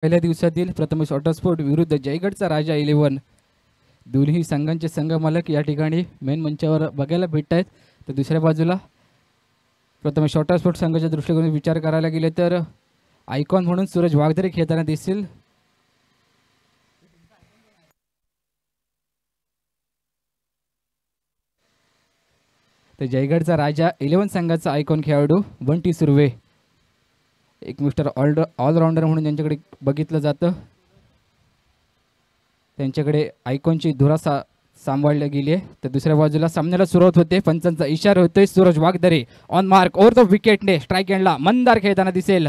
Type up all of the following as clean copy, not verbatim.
पहिल्या दिवसातील प्रथमेश ऑटोस्पोर्ट विरुद्ध जयगडचा राजा 11 दोन्ही संघांचे संघ मालक या ठिकाणी मेन मंचावर बघायला भेटत आहेत. तर दुसऱ्या बाजूला प्रथमेश ऑटोस्पोर्ट संघाच्या दृष्टिकोनातून विचार करायला गेले तर आयकॉन म्हणून सूरज वाघदरे खेळताना दिसतील. तर जयगडचा राजा 11 संघाचा आयकॉन खेळाडू बंटी सुर्वे एक मिस्टर ऑलराऊंडर म्हणून त्यांच्याकडे बघितलं जातं. त्यांच्याकडे आयकॉनची धुरा सांभाळली गेली आहे. तर दुसऱ्या बाजूला सामन्याला सुरुवात होते. पंचांचा इशारा होतोय. Suraj Waghdare on mark over the विकेटने स्ट्राईक एंडला मंदार खेळताना दिसेल.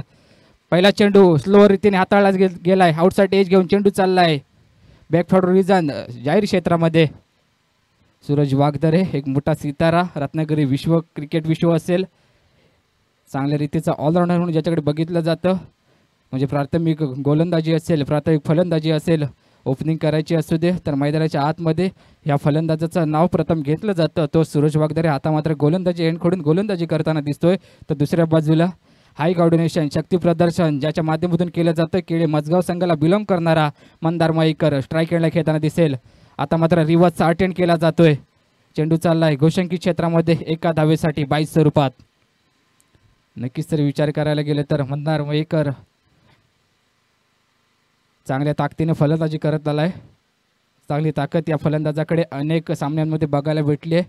पहिला चेंडू स्लो रीतीने हाताळला गेलाय. आउटसाइड एज घेऊन चेंडू चाललाय बॅकफॉर्ड रिजन जाहीर क्षेत्रामध्ये. सूरज वाघदरे एक मोठा सितारा रत्नागिरी क्रिकेट विश्व असेल. चांगल्या रीतीचा ऑलराऊंडर म्हणून ज्याच्याकडे बघितलं जातं. म्हणजे प्राथमिक गोलंदाजी असेल प्राथमिक फलंदाजी असेल ओपनिंग करायची असू दे तर मैदानाच्या आतमध्ये या फलंदाजाचं नाव प्रथम घेतलं जातं. तो सूरज वाघदरे आता मात्र गोलंदाजी एंडकडून गोलंदाजी करताना दिसतोय. तर दुसऱ्या बाजूला हाय कोऑर्डिनेशन शक्ती प्रदर्शन ज्याच्या माध्यमातून केलं जातं केळे मजगाव संघाला बिलॉंग करणारा मंदार मयेकर स्ट्राईक एंडला खेळताना दिसेल. आता मात्र रिवर्सचा अटेंड केला जातोय. चेंडू चाललाय घोषंकी क्षेत्रामध्ये एका धावेसाठी 22 स्वरूपात. नक्कीच तर विचार करायला गेले तर मंदार मयेकर चांगल्या ताकदीने फलंदाजी करत आलाय. चांगली ताकद या फलंदाजाकडे अनेक सामन्यांमध्ये बघायला भेटली आहे.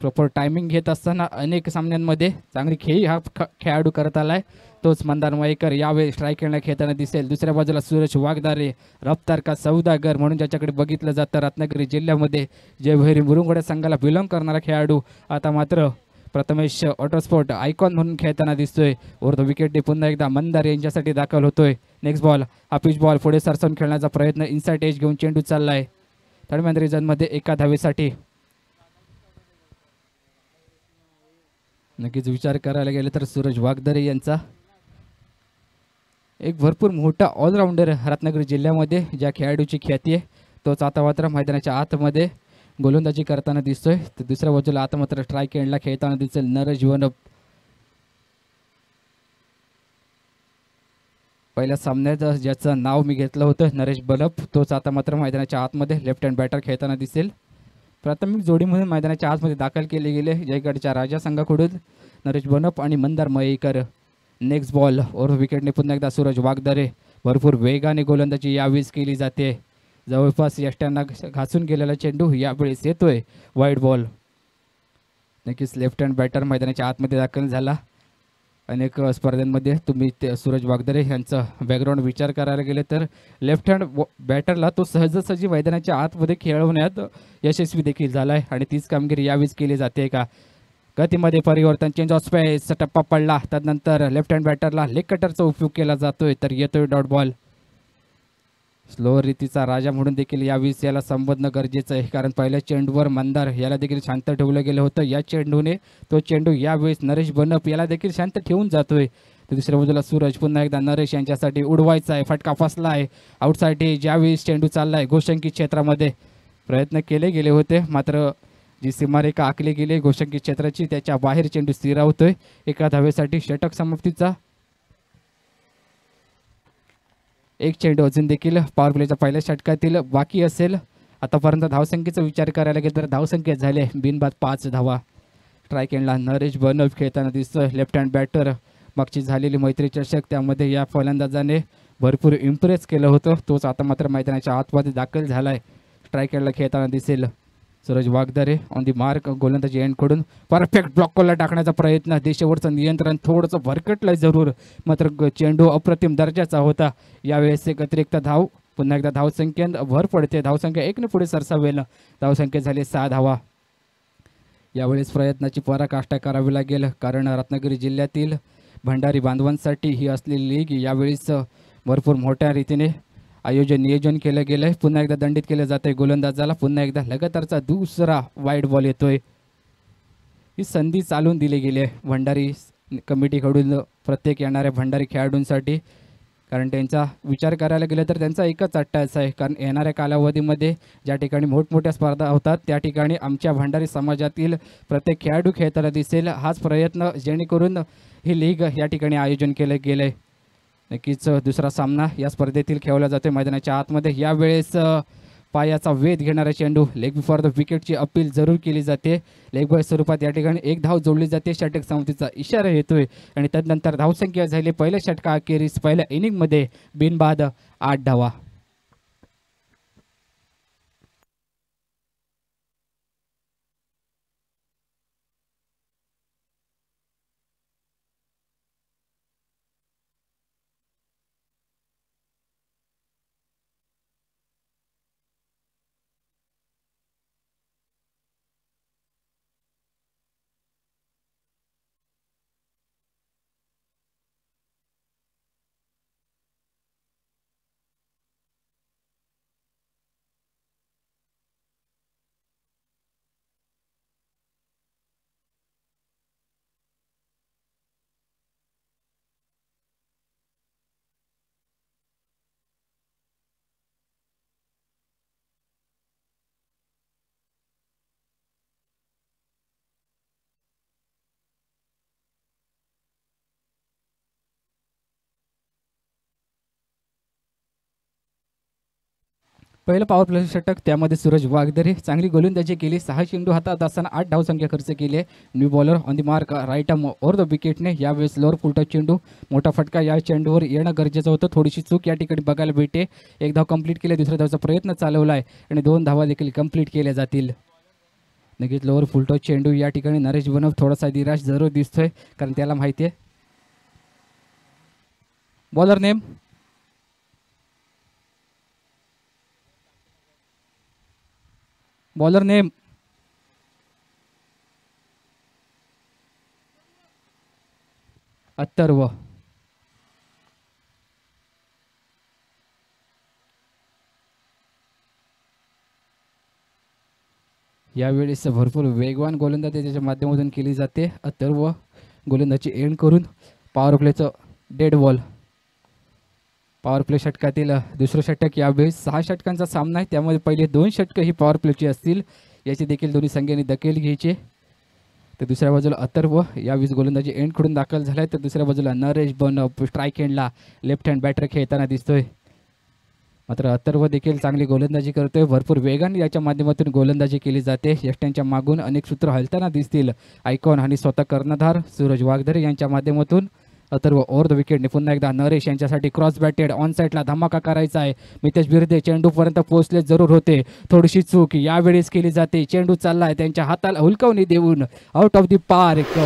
प्रॉपर टायमिंग घेत असताना अनेक सामन्यांमध्ये चांगली खेळी हा खेळाडू करत आलाय. तोच मंदार मयेकर यावेळी स्ट्राईक एंडला खेळताना दिसेल. दुसऱ्या बाजूला सूरज वाघदारे रफ्तार का सौदागर म्हणून ज्याच्याकडे बघितलं जातं रत्नागिरी जिल्ह्यामध्ये जयभैरी मुरुंगडे संघाला बिलॉंग करणारा खेळाडू आता मात्र प्रथमेश ऑटोस्पोर्ट आयकॉन म्हणून खेळताना दिसतोय. ओव्हर द विकेटने पुन्हा एकदा मंदार यांच्यासाठी दाखल होतोय. नेक्स्ट बॉल हा पिच बॉल पुढे सरसवून खेळण्याचा प्रयत्न इनसाइड एज घेऊन चेंडू चाललाय थर्ड रिजनमध्ये एका धावेसाठी. नक्कीच विचार करायला गेले तर सूरज वाघदरे यांचा एक भरपूर मोठा ऑलराऊंडर रत्नागिरी जिल्ह्यामध्ये ज्या खेळाडूची ख्याती आहे तोच आता मात्र मैदानाच्या आतमध्ये गोलंदाजी करताना दिसतोय. तर दुसऱ्या बाजूला आता मात्र स्ट्राईक एंडला खेळताना दिसेल नरेश बनप. पहिल्या सामन्यात ज्याचं नाव मी घेतलं होतं नरेश बनप तोच आता मात्र मैदानाच्या आतमध्ये लेफ्ट हँड बॅटर खेळताना दिसेल. प्राथमिक जोडीमधून मैदानाच्या आतमध्ये दाखल केले गेले जयगडच्या राजा संघाकडून नरेश बनप आणि Mandar Mayekar. Next ball over विकेटने पुन्हा एकदा सूरज वाघदरे भरपूर वेगाने गोलंदाजी यावेळेस केली जाते. जवळपास यष्ट्यांना घासून गेलेला चेंडू यावेळेस येतोय वाईड बॉल. नक्कीच लेफ्ट हँड बॅटर मैदानाच्या आतमध्ये दाखल झाला. अनेक स्पर्धांमध्ये तुम्ही ते सूरज वाघदरे यांचा बॅकग्राऊंड विचार करायला गेले तर लेफ्ट हँड बॅटरला तो सहजासहजी मैदानाच्या आतमध्ये खेळवण्यात यशस्वी देखील झाला आहे आणि तीच कामगिरी यावेळेस केली जाते का. गतीमध्ये परिवर्तन चेंज ऑफ स्पेस टप्पा पडला त्यानंतर लेफ्ट हँड बॅटरला लेग कटरचा उपयोग केला जातोय तर येतोय डॉट बॉल. स्लो रीतीचा राजा म्हणून देखील यावेळेस याला संबोधणं गरजेचं आहे कारण पहिल्या चेंडूवर मंदार याला देखील शांत ठेवलं गेलं होतं. या चेंडूने तो चेंडू यावेळेस नरेश बनप याला देखील शांत ठेवून जातोय. तर दुसऱ्या बाजूला सूरज पुन्हा एकदा नरेश यांच्यासाठी उडवायचा आहे. फटका फसला आहे आउटसाइड ज्यावेळेस चेंडू चाललाय घोषंकी क्षेत्रामध्ये प्रयत्न केले गेले होते मात्र जी सीमारेखा आखली गेली घोषंकी क्षेत्राची त्याच्या बाहेर चेंडू स्थिरावतोय. एका धावेसाठी षटक समाप्तीचा एक चेंडू अजून देखील पॉवर प्लेच्या पहिल्या षटकातील बाकी असेल. आतापर्यंत धावसंख्येचा विचार करायला गेला तर धावसंख्या झाले बिनबाद 5 धावा. स्ट्राईक एंडला नरेश बनप खेळताना दिसतोय. लेफ्ट हँड बॅटर मागची झालेली मैत्री चषक त्यामध्ये या फलंदाजाने भरपूर इम्प्रेस केलं होतं. तोच आता मात्र मैदानाच्या आतमध्ये दाखल झालाय. स्ट्राईक एंडला खेळताना दिसेल Suraj Waghdare on the mark गोलंदाजी एंडकडून परफेक्ट ब्लॉक कॉलला टाकण्याचा प्रयत्न. देशावरचं नियंत्रण थोडंसं भरकटलं जरूर मात्र चेंडू अप्रतिम दर्जाचा होता. यावेळेस एक अतिरिक्त धाव पुन्हा एकदा धावसंख्येत भर पडते. धावसंख्या 1ने पुढे सरसावेल. धावसंख्या झाली 6 धावा. यावेळेस प्रयत्नाची पराकाष्ठा करावी लागेल कारण रत्नागिरी जिल्ह्यातील भंडारी बांधवांसाठी ही असलेली लीग यावेळेस भरपूर मोठ्या रीतीने नियोजन केलं गेलंय. पुन्हा एकदा दंडित केलं जातंय गोलंदाजाला. पुन्हा एकदा लगातारचा दुसरा वाईड बॉल येतोय. ही संधी चालून दिली गेली आहे भंडारी कमिटीकडून प्रत्येक येणाऱ्या भंडारी खेळाडूंसाठी कारण त्यांचा विचार करायला गेलं तर त्यांचा एकच अट्टास आहे कारण येणाऱ्या कालावधीमध्ये ज्या ठिकाणी मोठमोठ्या स्पर्धा होतात त्या ठिकाणी आमच्या भंडारी समाजातील प्रत्येक खेळाडू खेळताना दिसेल. हाच प्रयत्न जेणेकरून ही लीग या ठिकाणी आयोजन केलं गेलं आहे. नक्कीच दुसरा सामना या स्पर्धेतील खेळला जातोय मैदानाच्या आतमध्ये. यावेळेस पायाचा वेध घेणारा चेंडू लेग फॉर द विकेटची अपील जरूर केली जाते. लेग बॉय स्वरूपात या ठिकाणी एक धाव जोडली जाते. षटक संमतीचा इशारा येतोय आणि तदनंतर धावसंख्या झाली पहिल्या षटका अखेरीस पहिल्या इनिंगमध्ये बिनबाद 8 धावा. पहिलं पॉवर प्ले षटक त्यामध्ये सूरज वाघदरे चांगली गोलंदाजी केली. 6 चेंडू हातात असताना 8 धावसंख्या खर्च केली. New bowler on the mark right arm over the विकेटने. यावेळेस लोअर फुलटच चेंडू मोठा फटका या चेंडूवर येणं गरजेचं होतं. थोडीशी चूक या ठिकाणी बघायला भेटते. एक धाव कंप्लीट केली. दुसऱ्या धावचा प्रयत्न चालवला आहे आणि 2 धावा देखील कंप्लीट केल्या जातील. नक्कीच लोअर फुलटच चेंडू या ठिकाणी नरेश बनव थोडासा निराश जरूर दिसतोय कारण त्याला माहिती आहे. Bowler name bowler name Atharva. यावेळेस भरपूर वेगवान गोलंदाजी त्याच्या माध्यमातून केली जाते. अथर्व गोलंदाजी एंड करून पॉवर प्लेचं डेड बॉल. पॉवर प्ले षटकातील दुसरं षटक यावेळेस 6 षटकांचा सामना आहे. त्यामध्ये पहिले 2 षटकं ही पॉवर प्लेची असतील. याची देखील दोन्ही संघांनी दखल घ्यायची. तर दुसऱ्या बाजूला अथर्व यावेळेस गोलंदाजी एंड कडून दाखल झालाय. तर दुसऱ्या बाजूला नरेश बनप स्ट्राईक एंडला लेफ्ट हँड बॅटर खेळताना दिसतोय. मात्र अथर्व देखील चांगली गोलंदाजी करतोय. भरपूर वेगाने याच्या माध्यमातून गोलंदाजी केली जाते. यष्ट्यांच्या मागून अनेक सूत्र हलताना दिसतील. आयकॉन आणि स्वतः कर्णधार सूरज वाघदरे यांच्या माध्यमातून अथर्व ओव्हर द विकेटने पुन्हा एकदा नरेश यांच्यासाठी क्रॉस बॅटेड ऑन साईडला धमाका करायचा आहे. मितेश बिर्दे चेंडूपर्यंत पोहोचले जरूर होते. थोडीशी चूक यावेळेस केली जाते. चेंडू चाललाय त्यांच्या हाताला हुलकावणी देऊन आउट ऑफ द पार्क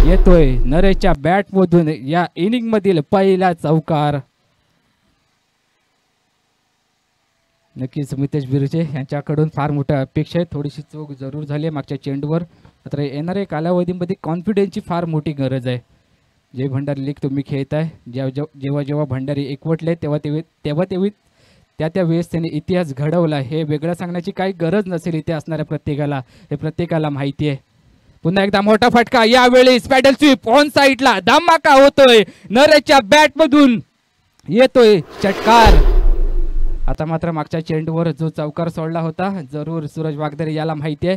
येतोय नरेशच्या बॅटमधून या इनिंग मधील पहिला चौकार. नक्कीच मितेश बिर्दे यांच्याकडून फार मोठ्या अपेक्षा आहे. थोडीशी चूक जरूर झाली मागच्या चेंडूवर. मात्र येणाऱ्या कालावधीमध्ये कॉन्फिडन्सची फार मोठी गरज आहे. जय भंडारी लीग तुम्ही खेळताय. जेव्हा जेव्हा भंडारी एकवटले तेव्हा त्या वेळेस त्यांनी इतिहास घडवला. हे वेगळं सांगण्याची काही गरज नसेल इथे असणाऱ्या प्रत्येकाला. हे प्रत्येकाला माहिती आहे. पुन्हा एकदा मोठा फटका. यावेळेस पॅडल स्वीप ऑन साईडला धमाका होतोय. नरेशच्या बॅटमधून येतोय षटकार. आता मात्र मागच्या चेंडूवर जो चौकार सोडला होता जरूर सूरज वाघदरे याला माहिती आहे.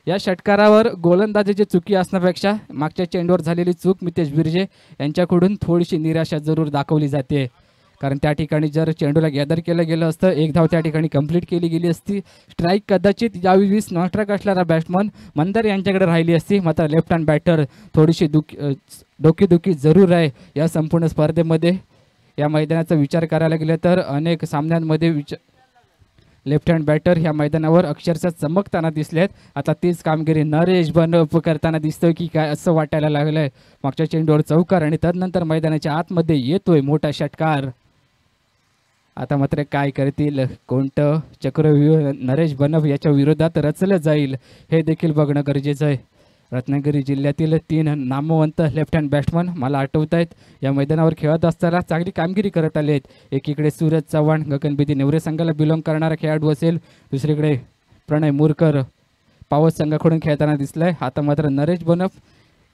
या षटकारावर गोलंदाजीची चुकी असण्यापेक्षा मागच्या चेंडूवर झालेली चूक मितेश बिर्जे यांच्याकडून थोडीशी निराशा जरूर दाखवली जाते. कारण त्या ठिकाणी जर चेंडूला गॅदर केलं गेलं असतं एक धाव त्या ठिकाणी कंप्लीट केली गेली असती. स्ट्राईक कदाचित यावेळेस नॉन स्ट्राईक असणारा बॅट्समन मंदार यांच्याकडे राहिली असती. मात्र लेफ्ट हँड बॅटर थोडीशी डोकीदुखी जरूर आहे या संपूर्ण स्पर्धेमध्ये. या मैदानाचा विचार करायला गेलं तर अनेक सामन्यांमध्ये लेफ्ट हँड बॅटर ह्या मैदानावर अक्षरशः चमकताना दिसलेत. आता तीच कामगिरी नरेश बनप करताना दिसतोय की काय असं वाटायला लागलंय. मागच्या चेंडूवर चौकार आणि तदनंतर मैदानाच्या आतमध्ये येतोय मोठा षटकार. आता मात्र काय करतील कोणतं चक्रव्यूह नरेश बनप याच्या विरोधात रचलं जाईल हे देखील बघणं गरजेचं आहे. रत्नागिरी जिल्ह्यातील 3 नामवंत लेफ्ट हँड बॅट्समन मला आठवत आहेत या मैदानावर खेळत असताना चांगली कामगिरी करत आले आहेत. एकीकडे सूरज चव्हाण गगनभेदी नेवरे संघाला बिलॉंग करणारा खेळाडू असेल. दुसरीकडे प्रणय मुरकर पावस संघाकडून खेळताना दिसलाय. आता मात्र नरेश बनप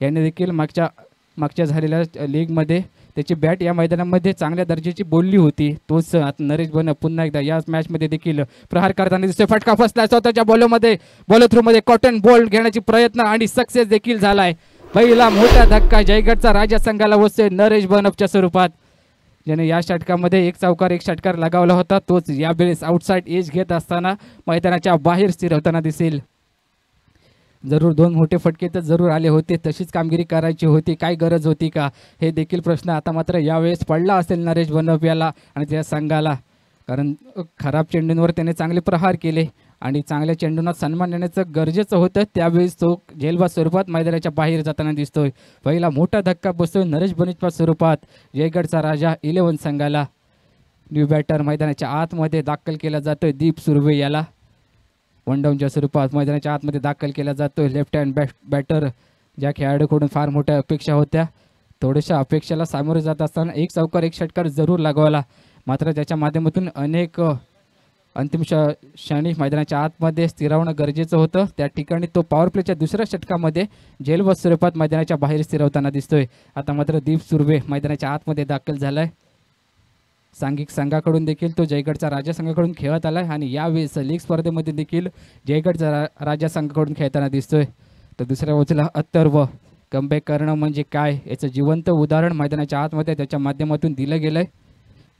यांनी देखील मागच्या झालेल्या लीगमध्ये त्याची बॅट या मैदानामध्ये चांगल्या दर्जाची बोलली होती. तोच आता नरेश बनप पुन्हा एकदा या मॅचमध्ये देखील प्रहार करताना दिसतोय. फटका फसला स्वतःच्या बॉल थ्रूमध्ये कॉटन बॉल घेण्याची प्रयत्न आणि सक्सेस देखील झालाय. पहिला मोठा धक्का जयगडचा राजा संघाला बसतोय नरेश बनपच्या स्वरूपात. ज्याने या षटकामध्ये एक चौकार एक षटकार लगावला होता तोच यावेळेस आउटसाइड एज घेत असताना मैदानाच्या बाहेर स्थिर होताना दिसेल. जरूर दोन मोठे फटके तर जरूर आले होते, तशीच कामगिरी करायची होती, काय गरज होती का, हे देखील प्रश्न आता मात्र यावेळेस पडला असेल नरेश बनप याला आणि त्या संघाला. कारण खराब चेंडूंवर त्याने चांगले प्रहार केले आणि चांगल्या चेंडूंना सन्मान देण्याचं गरजेचं होतं. त्यावेळेस तो झेलबाद स्वरूपात मैदानाच्या बाहेर जाताना दिसतोय. पहिला मोठा धक्का बसतोय नरेश बनपच्या स्वरूपात जयगडचा राजा 11 संघाला. न्यू बॅटर मैदानाच्या आतमध्ये दाखल केला जातोय दीप सुर्वे याला. वन डाऊनच्या स्वरूपात मैदानाच्या आतमध्ये दाखल केला जातोय लेफ्ट हँड बॅटर. ज्या खेळाडूकडून फार मोठ्या अपेक्षा होत्या, थोड्याशा अपेक्षेला सामोरे जात असताना एक चौकार एक षटकार जरूर लागवला, मात्र त्याच्या माध्यमातून अनेक अंतिम क्षणी मैदानाच्या आतमध्ये स्थिरावणं गरजेचं होतं. त्या ठिकाणी तो पॉवर प्लेच्या दुसऱ्या षटकामध्ये झेलबाद स्वरूपात मैदानाच्या बाहेर स्थिरवताना दिसतोय. आता मात्र दीप सुर्वे मैदानाच्या आतमध्ये दाखल झालाय. सांघिक संघाकडून देखील तो जयगडचा राजा संघाकडून खेळत आलाय आणि यावेळेस लीग स्पर्धेमध्ये देखील जयगडचा राजा संघाकडून खेळताना दिसतोय. तर दुसऱ्या बाजूला अथर्व कमबॅक करणं म्हणजे काय याचं जिवंत उदाहरण मैदानाच्या आतमध्ये त्याच्या माध्यमातून दिलं गेलंय.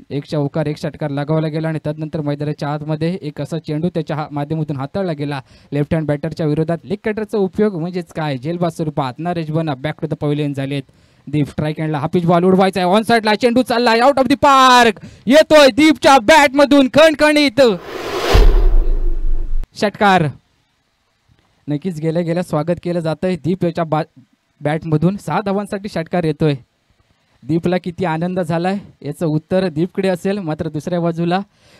एक चौकार एक षटकार लगावला गेला आणि त्यानंतर मैदानाच्या आतमध्ये एक असा चेंडू त्याच्या माध्यमातून हाताळला गेला लेफ्ट हँड बॅटरच्या विरोधात. लेग कटरचा उपयोग म्हणजेच काय, जेलबाद स्वरूपात Naresh Banap back to the pavilion झालेत. दीप स्ट्राईक हँडला हाफिज बॉल उडवायचा आहे, ऑन साइडला चेंडू चाललाय आउट ऑफ द पार्क, येतोय दीपच्या बॅट मधून खणखणीत षटकार. नक्कीच गेल्या गेल्या स्वागत केलं जातंय दीप याच्या बॅट मधून. 6 धावांसाठी षटकार येतोय. दीपला किती आनंद झालाय याचं उत्तर दीपकडे असेल. मात्र दुसऱ्या बाजूला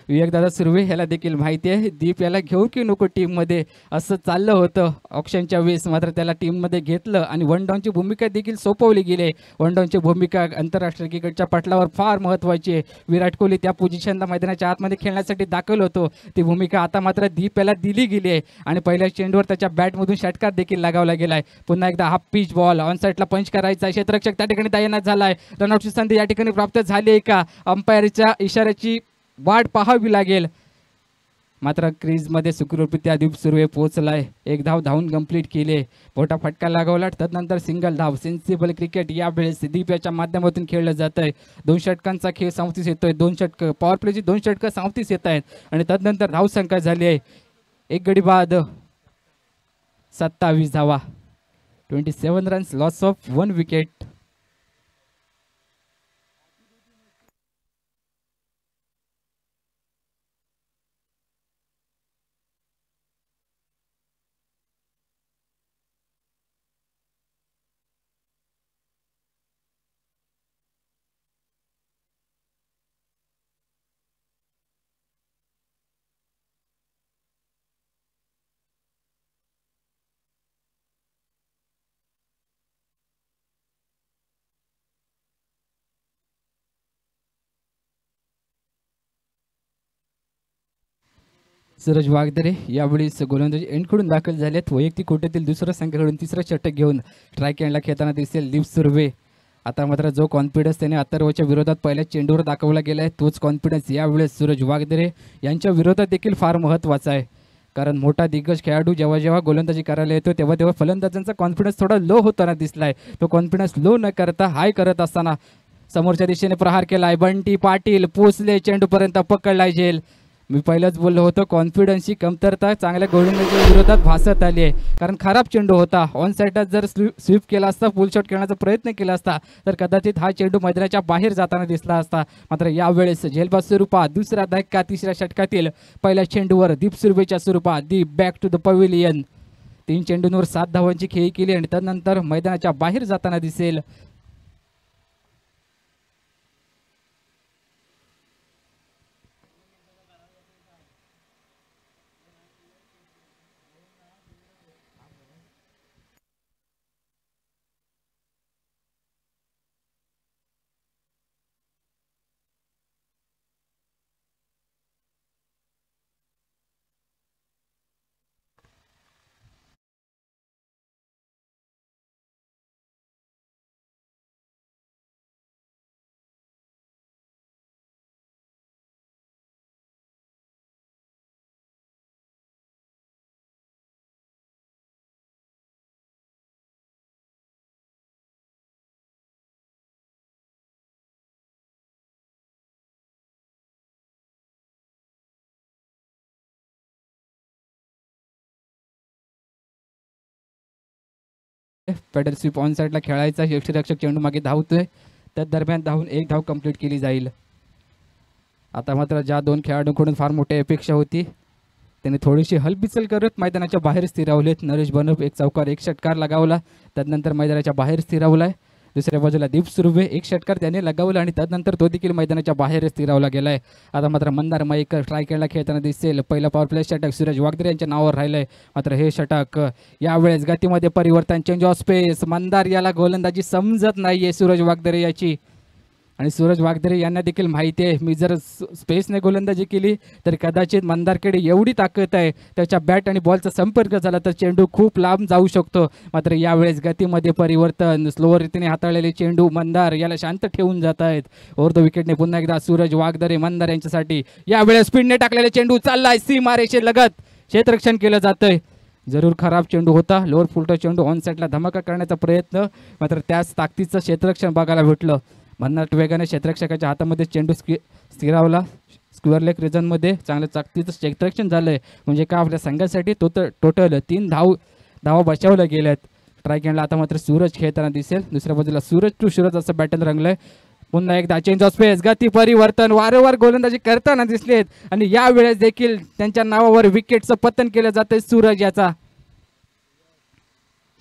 विवेकदादा सुर्वे ह्याला देखील माहिती आहे दीप याला घेऊ की नको टीममध्ये, असं चाललं होतं ऑप्शनच्या वेळेस. मात्र त्याला टीममध्ये घेतलं आणि वन डाऊनची भूमिका देखील सोपवली गेली. वन डाऊनची भूमिका आंतरराष्ट्रीय क्रिकेटच्या पटलावर फार महत्त्वाची आहे. विराट कोहली त्या पोझिशनला मैदानाच्या आतमध्ये खेळण्यासाठी दाखल होतो. ती भूमिका आता मात्र दीप याला दिली गेली आहे आणि पहिल्या चेंडूवर त्याच्या बॅटमधून षटकार देखील लगावला गेलाय. पुन्हा एकदा हाफ पिच बॉल ऑन साईडला पंच करायचा, क्षेत्ररक्षक त्या ठिकाणी तैनात झालाय. रनआउटची संधी या ठिकाणी प्राप्त झाली आहे का, अंपायरच्या इशाऱ्याची वाट पाहावी लागेल. मात्र क्रीजमध्ये सुखरूपरित्या दीप सुर्वे पोहोचलाय. एक धाव धावून कंप्लीट केले, मोठा फटका लागवला, त्यानंतर सिंगल धाव. सेन्सिबल क्रिकेट यावेळेस दीप याच्या माध्यमातून खेळलं जात आहे. 2 षटकांचा खेळ संपतीस येतोय. 2 षटक पॉवर प्लेची 2 षटकं संपतीस येत आहेत आणि त्यानंतर धावसंख्या झाली आहे एक गडी बाद 27 धावा, 27 runs, loss of 1 wicket. Suraj Wagdare यावेळी गोलंदाजी एंडकडून दाखल झालेत. वैयक्तिक कोट्यातील दुसऱ्या संघाकडून तिसरं षटक घेऊन स्ट्राईक एंडला खेळताना दिसेल दीप सुर्वे. आता मात्र जो कॉन्फिडन्स त्याने अथर्वच्या विरोधात पहिल्या चेंडूवर दाखवला गेला आहे, तोच कॉन्फिडन्स यावेळेस सूरज वागदरे यांच्या विरोधात देखील फार महत्त्वाचा आहे. कारण मोठा दिग्गज खेळाडू जेव्हा जेव्हा गोलंदाजी करायला येतो तेव्हा तेव्हा फलंदाजांचा कॉन्फिडन्स थोडा लो होताना दिसलाय. तो कॉन्फिडन्स लो न करता हाय करत असताना समोरच्या दिशेने प्रहार केलाय. बंटी पाटील पोचले, चेंडूपर्यंत पकडलाय झेल. मी पहिलंच बोललो होतो कॉन्फिडन्सची कमतरता चांगल्या गोलंदाजीच्या विरोधात भासत आली आहे. कारण खराब चेंडू होता. ऑन साईडला जर स्वीप केला असता, फुल शॉट खेळण्याचा प्रयत्न केला असता तर कदाचित हा चेंडू मैदानाच्या बाहेर जाताना दिसला असता. मात्र यावेळेस झेलबाद स्वरूपात दुसरा धक्का तिसऱ्या षटकातील पहिल्या चेंडूवर दीप सुर्वेच्या स्वरूपात दीप बॅक टू द पवेलियन. 3 चेंडूंवर 7 धावांची खेळी केली आणि त्यानंतर मैदानाच्या बाहेर जाताना दिसेल. पेडल स्वीप ऑन साईडला खेळायचा, यष्टीरक्षक चेंडू मागे धावतोय, त्या दरम्यान धावून एक धाव कंप्लीट केली जाईल. आता मात्र ज्या दोन खेळाडूंकडून फार मोठी अपेक्षा होती त्याने थोडीशी हलबिचल करत मैदानाच्या बाहेर स्थिरावलेत. नरेश बनप एक चौकार एक षटकार लगावला, त्यानंतर मैदानाच्या बाहेर स्थिरावलाय. दुसऱ्या बाजूला दीप सुर्वे एक षटकार त्याने लगावला आणि त्यानंतर तो देखील मैदानाच्या बाहेर स्थिरावला गेलाय. आता मात्र मंदार मयेकर स्ट्रायकरला खेळताना दिसेल. पहिला पॉवर प्ले षटक सूरज वागदरे यांच्या नावावर राहिलंय. मात्र हे षटक यावेळेस गतीमध्ये परिवर्तन, चेंज ऑफ स्पेस. मंदार याला गोलंदाजी समजत नाहीये सूरज वागदरे याची, आणि सूरज वागदरे यांना देखील माहिती आहे मी जर स्पेसने गोलंदाजी केली तर कदाचित मंदारकडे एवढी ताकद आहे, त्याच्या बॅट आणि बॉलचा संपर्क झाला तर चेंडू खूप लांब जाऊ शकतो. मात्र यावेळेस गतीमध्ये परिवर्तन, स्लोअर रीतीने हाताळलेले चेंडू मंदार याला शांत ठेवून जात आहेत. ओव्हर द विकेटने पुन्हा एकदा सूरज वागदरे मंदार यांच्यासाठी यावेळेस स्पीडने टाकलेले चेंडू चाललाय सीमारेषे लगत, क्षेत्ररक्षण केलं जातंय. जरूर खराब चेंडू होता, लोअर फुलटा चेंडू ऑन साईडला धमाका करण्याचा प्रयत्न, मात्र त्याच ताकदीचं क्षेत्ररक्षण बघायला भेटलं. भन्नाट वेगाने क्षेत्ररक्षकाच्या हातामध्ये चेंडू स्थिरावला. स्क्वेअर लेग रिजनमध्ये चांगलं ताकदीचं क्षेत्ररक्षण झालंय, म्हणजे का आपल्या संघासाठी टोटल 3 धावा बचावल्या गेल्यात. स्ट्राईक एंडला आता मात्र सूरज खेळताना दिसेल. दुसऱ्या बाजूला सूरज टू सूरज असं बॅटल रंगलंय. पुन्हा एकदा चेंज ऑफ स्पेस, गती परिवर्तन, वारंवार गोलंदाजी करताना दिसलेत आणि यावेळेस देखील त्यांच्या नावावर विकेटचं पतन केलं जातंय सूरज याचा.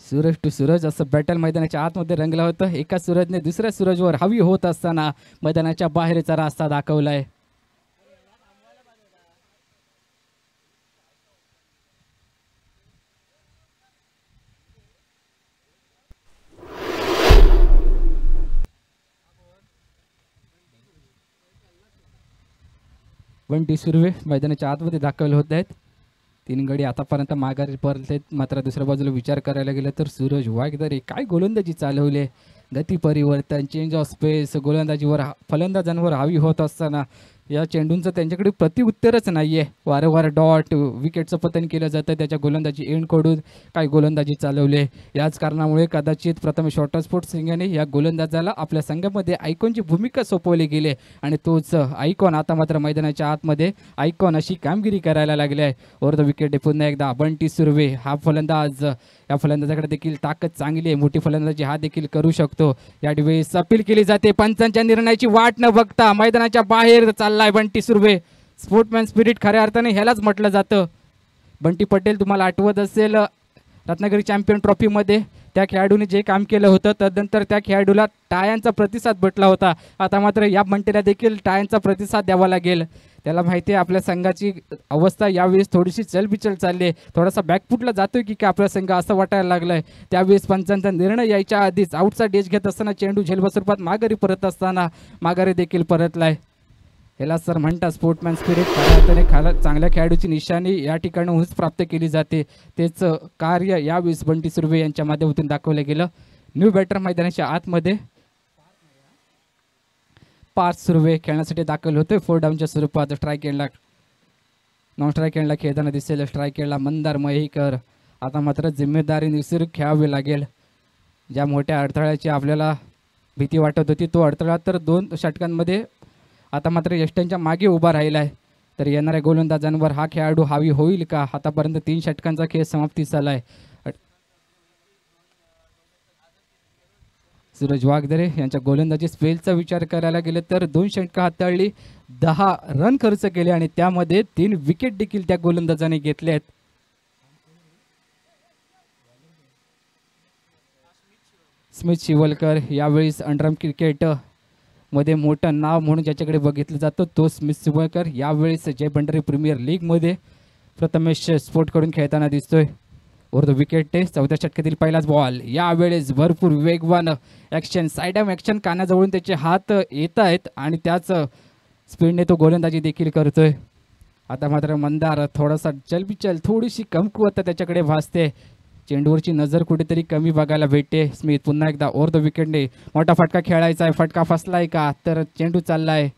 सूरज टू सूरज असं बॅटल मैदानाच्या आतमध्ये रंगलं होतं. एका सूरजने दुसऱ्या सूरजवर हवी होत असताना मैदानाच्या बाहेरचा रास्ता दाखवलाय. बंटी सुर्वे मैदानाच्या आतमध्ये दाखवले होत आहेत. 3 गडी आतापर्यंत माघारी परतलेत. मात्र दुसऱ्या बाजूला विचार करायला गेलं तर सूरज वागदरे काय गोलंदाजी चालवले, गती परिवर्तन, चेंज ऑफ स्पेस, गोलंदाजीवर फलंदाजांवर हावी होत असताना या चेंडूंचं त्यांच्याकडे प्रतिउत्तरच नाही आहे. वारंवार डॉट, विकेटचं पतन केलं जातं त्याच्या गोलंदाजी एंडकडून. काय गोलंदाजी चालवले, याच कारणामुळे कदाचित प्रथमेश वॉटरस्पोर्ट सिंगाने या गोलंदाजाला आपल्या संघामध्ये आयकॉनची भूमिका सोपवली गेली आणि तोच आयकॉन आता मात्र मैदानाच्या आतमध्ये आयकॉन अशी कामगिरी करायला लागली आहे. ओव्हर द विकेट पुन्हा एकदा बंटी सुर्वे हा फलंदाज, या फलंदाजाकडे देखील ताकद चांगली आहे, मोठी फलंदाजी हा देखील करू शकतो. यावेळेस अपील केली जाते, पंचांच्या निर्णयाची वाट न बघता मैदानाच्या बाहेर चाललाय बंटी सुर्वे. स्पोर्टमॅन स्पिरिट खऱ्या अर्थाने ह्यालाच म्हटलं जातं. बंटी पटेल तुम्हाला आठवत असेल रत्नागिरी चॅम्पियन ट्रॉफीमध्ये त्या खेळाडूने जे काम केलं होतं तदनंतर त्या खेळाडूला टाळ्यांचा प्रतिसाद भेटला होता. आता मात्र या बंटीला देखील टाळ्यांचा प्रतिसाद द्यावा लागेल. त्याला माहिती आहे आपल्या संघाची अवस्था यावेळेस थोडीशी चलबिचल चालली आहे, थोडासा बॅकफुटला जातोय की आपला संघ असं वाटायला लागलाय. त्यावेळेस पंचांचा निर्णय यायच्या आधीच आउटचा डेच घेत असताना चेंडू झेलबा स्वरूपात माघारी परत असताना माघारी देखील परतलाय. याला सर म्हणतात स्पोर्टमॅन स्पिरिट. खऱ्या चांगल्या खेळाडूची निशाणी या ठिकाणाहूनच प्राप्त केली जाते. तेच कार्य यावेळेस बंटी सुर्वे यांच्या माध्यमातून दाखवलं गेलं. न्यू बॅटर मैदानाच्या आतमध्ये पार्थ सुर्वे खेळण्यासाठी दाखल होते 4 डाऊनच्या स्वरूपात. स्ट्राईक एंडला नॉन स्ट्राईक एंडला खेळताना दिसेल. स्ट्राईक एंडला मंदार मयेकर. आता मात्र जिम्मेदारी निसर खेळावी लागेल. ज्या मोठ्या अडथळ्याची आपल्याला भीती वाटत होती तो अडथळा तर 2 षटकांमध्ये आता मात्र यष्ट्यांच्या मागे उभा राहिला आहे. तर येणाऱ्या गोलंदाजांवर हा खेळाडू हावी होईल का? आतापर्यंत 3 षटकांचा खेळ समाप्तीस आला आहे. सूरज वागदरे यांच्या गोलंदाजी स्पेलचा विचार करायला गेले तर 2 षटकं हाताळली, 10 रन खर्च केले आणि त्यामध्ये 3 विकेट देखील त्या गोलंदाजाने घेतले आहेत. स्मिथ शिवलकर यावेळेस अंडरआर्म क्रिकेट मध्ये मोठं नाव म्हणून ज्याच्याकडे बघितलं जातं तो स्मिथ शिवलकर यावेळेस जय भंडारी प्रीमियर लीगमध्ये प्रथमेश स्पोर्टकडून खेळताना दिसतोय. ओव्हर द विकेट 4थ्या षटकातील पहिलाच बॉल. यावेळेस भरपूर वेगवान ॲक्शन, साईड आर्म ॲक्शन, कानाजवळून त्याचे हात येत आहेत आणि त्याच स्पीडने तो गोलंदाजी देखील करतोय. आता मात्र मंदार थोडासा चलबिचल, थोडीशी कमकुवत त्याच्याकडे भासते. चेंडूवरची नजर कुठेतरी कमी बघायला भेटते. स्मिथ पुन्हा एकदा ओव्हर द विकेटने मोठा फटका खेळायचा आहे. फटका फसलाय का? तर चेंडू चाललाय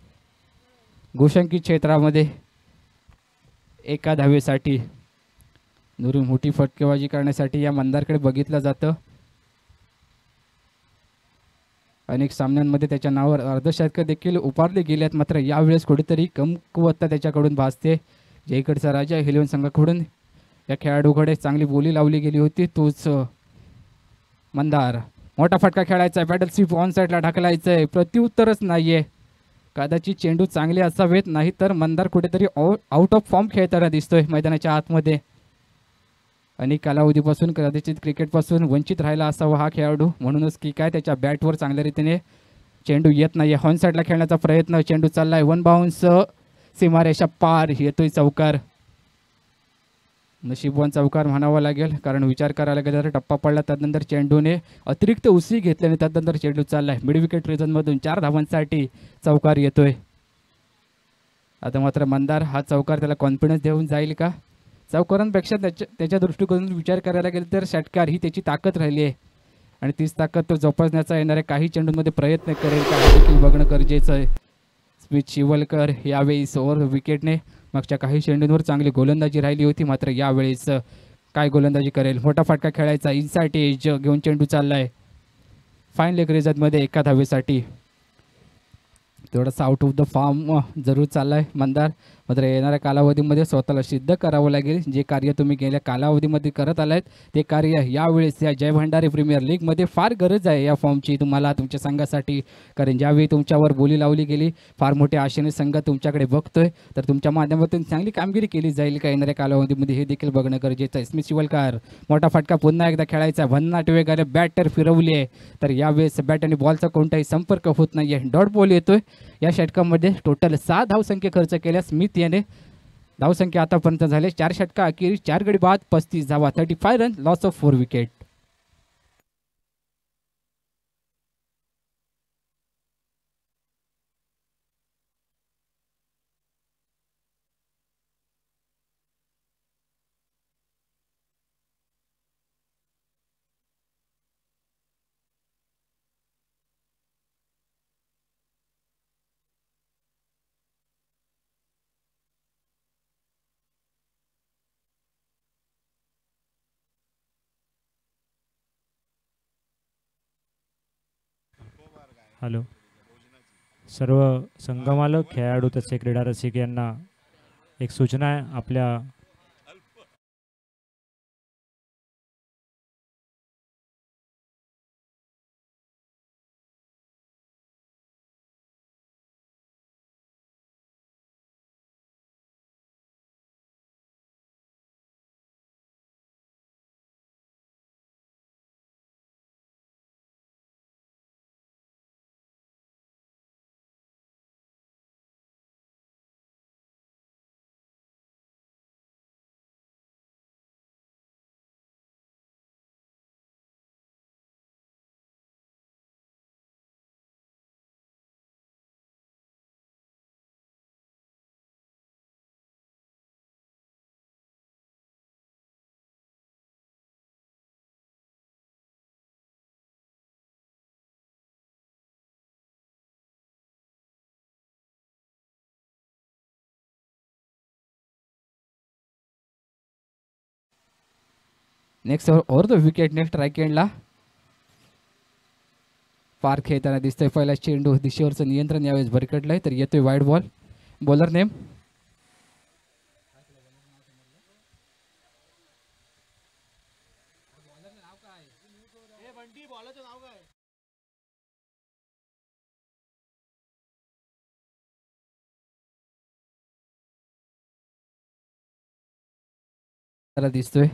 गोशंकी क्षेत्रामध्ये 1 धावेसाठी. दुरून मोठी फटकेबाजी करण्यासाठी या मंदारकडे बघितलं जातं. अनेक सामन्यांमध्ये त्याच्या नावावर अर्धशतकं देखील उभारले गेले आहेत. मात्र यावेळेस कुठेतरी कमकुवतता त्याच्याकडून भासते. जयगडचा राजा हेलिओन संघाकडून या खेळाडूकडे चांगली बोली लावली गेली होती. तोच मंदार मोठा फटका खेळायचा आहे, पॅडल स्वीप ऑन साईडला ढकलायचं आहे, प्रत्युत्तरच नाहीये. कदाचित चेंडू चांगले असावेत, नाही तर मंदार कुठेतरी आउट ऑफ फॉर्म खेळताना दिसतोय मैदानाच्या आतमध्ये. अनेक कालावधीपासून कदाचित क्रिकेटपासून वंचित राहिला असावा हा खेळाडू, म्हणूनच की काय त्याच्या बॅटवर चांगल्या रीतीने चेंडू येत नाही. हॉर्न साईडला खेळण्याचा प्रयत्न, चेंडू चाललाय वन बाउन्स, सीमारेषा पार, येतोय चौकार. नशीबवान चौकार म्हणावा लागेल, कारण विचार करायला गेला तर टप्पा पडला, त्यानंतर चेंडूने अतिरिक्त उसळी घेतल्याने त्यानंतर चेंडू चाललाय मिड विकेट रिजनमधून 4 धावांसाठी चौकार येतोय. आता मात्र मंदार हा चौकार त्याला कॉन्फिडन्स देऊन जाईल का? चौकारांपेक्षा त्याच्या दृष्टिकोनातून विचार करायला गेलं तर षटकार ही त्याची ताकद राहिली आहे आणि तीच ताकद तो जोपासण्याचा येणाऱ्या काही चेंडूंमध्ये प्रयत्न करेल का हे देखील बघणं गरजेचं आहे. स्मिथ शिवलकर यावेळेस ओव्हर विकेटने मागच्या काही चेंडूंवर चांगली गोलंदाजी राहिली होती, मात्र यावेळेस काय गोलंदाजी करेल. मोठा फटका खेळायचा, इनसाइड एज घेऊन चेंडू चाललाय फाईन लेग रिजनमध्ये 1 धावेसाठी. थोडासा आउट ऑफ द फॉर्म जरूर चाललाय मंदार, मात्र येणाऱ्या कालावधीमध्ये स्वतःला सिद्ध करावं लागेल. जे कार्य तुम्ही गेल्या कालावधीमध्ये करत आलात ते कार्य यावेळेस या जय भंडारी प्रीमियर लीगमध्ये फार गरज आहे या फॉर्मची तुम्हाला तुमच्या संघासाठी, कारण ज्यावेळी तुमच्यावर बोली लावली गेली, फार मोठ्या आशेने संघ तुमच्याकडे बघतोय, तर तुमच्या माध्यमातून चांगली कामगिरी केली जाईल का येणाऱ्या कालावधीमध्ये हे देखील बघणं गरजेचं आहे. स्मिथ शिवलकर मोठा फटका पुन्हा एकदा खेळायचा, भन्नाट वेगाने बॅटर फिरवली आहे, तर यावेळेस बॅट आणि बॉलचा कोणताही संपर्क होत नाही आहे. डॉट बॉल येतोय. या षटकामध्ये टोटल 6 धावसंख्या खर्च केल्या स्मिथ याने. धावसंख्या आतापर्यंत झाले 4 षटका अखेर 4 गडी बाद 35 धावा, 35 run, loss of 4 wicket. Hello, सर्व संघमालक, खेळाडू तसे क्रीडा रसिक यांना एक सूचना आहे. आपल्या next over the wicket, next right हँडला पार खेळताना दिसतोय. पहिला चेंडू दिशेवरचं नियंत्रण यावेळेस भरकटलंय, तर येतोय वाईड बॉल. बॉलर नेम दिसतोय.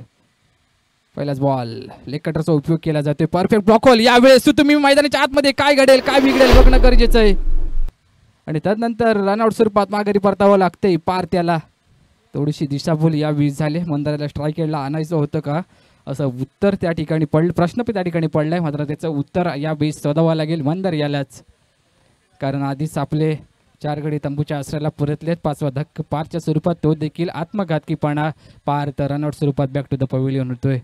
पहिलाच बॉल, लेग कटरचा उपयोग केला जातोय. Perfect block hole. यावेळेस तुम्ही मैदानाच्या आतमध्ये काय घडेल काय बिघडेल बघणं गरजेचं आहे आणि त्यानंतर रनआउट स्वरूपात माघारी परतावं लागतंय पार. त्याला थोडीशी दिशाभूल या वीज झाले. मंदाराला स्ट्राईक एंडला आणायचं होतं का असं उत्तर त्या ठिकाणी पडलं, प्रश्न त्या ठिकाणी पडलाय, मात्र त्याचं उत्तर या बेस शोधावं लागेल मंदार यालाच, कारण आधीच आपले 4 गडी तंबूच्या आश्रयाला परतलेत. 5वा धक्क पारच्या स्वरूपात, तो देखील आत्मघातकीपणा पार, तर रनआउट स्वरूपात बॅक टू द पवेलियन होतोय.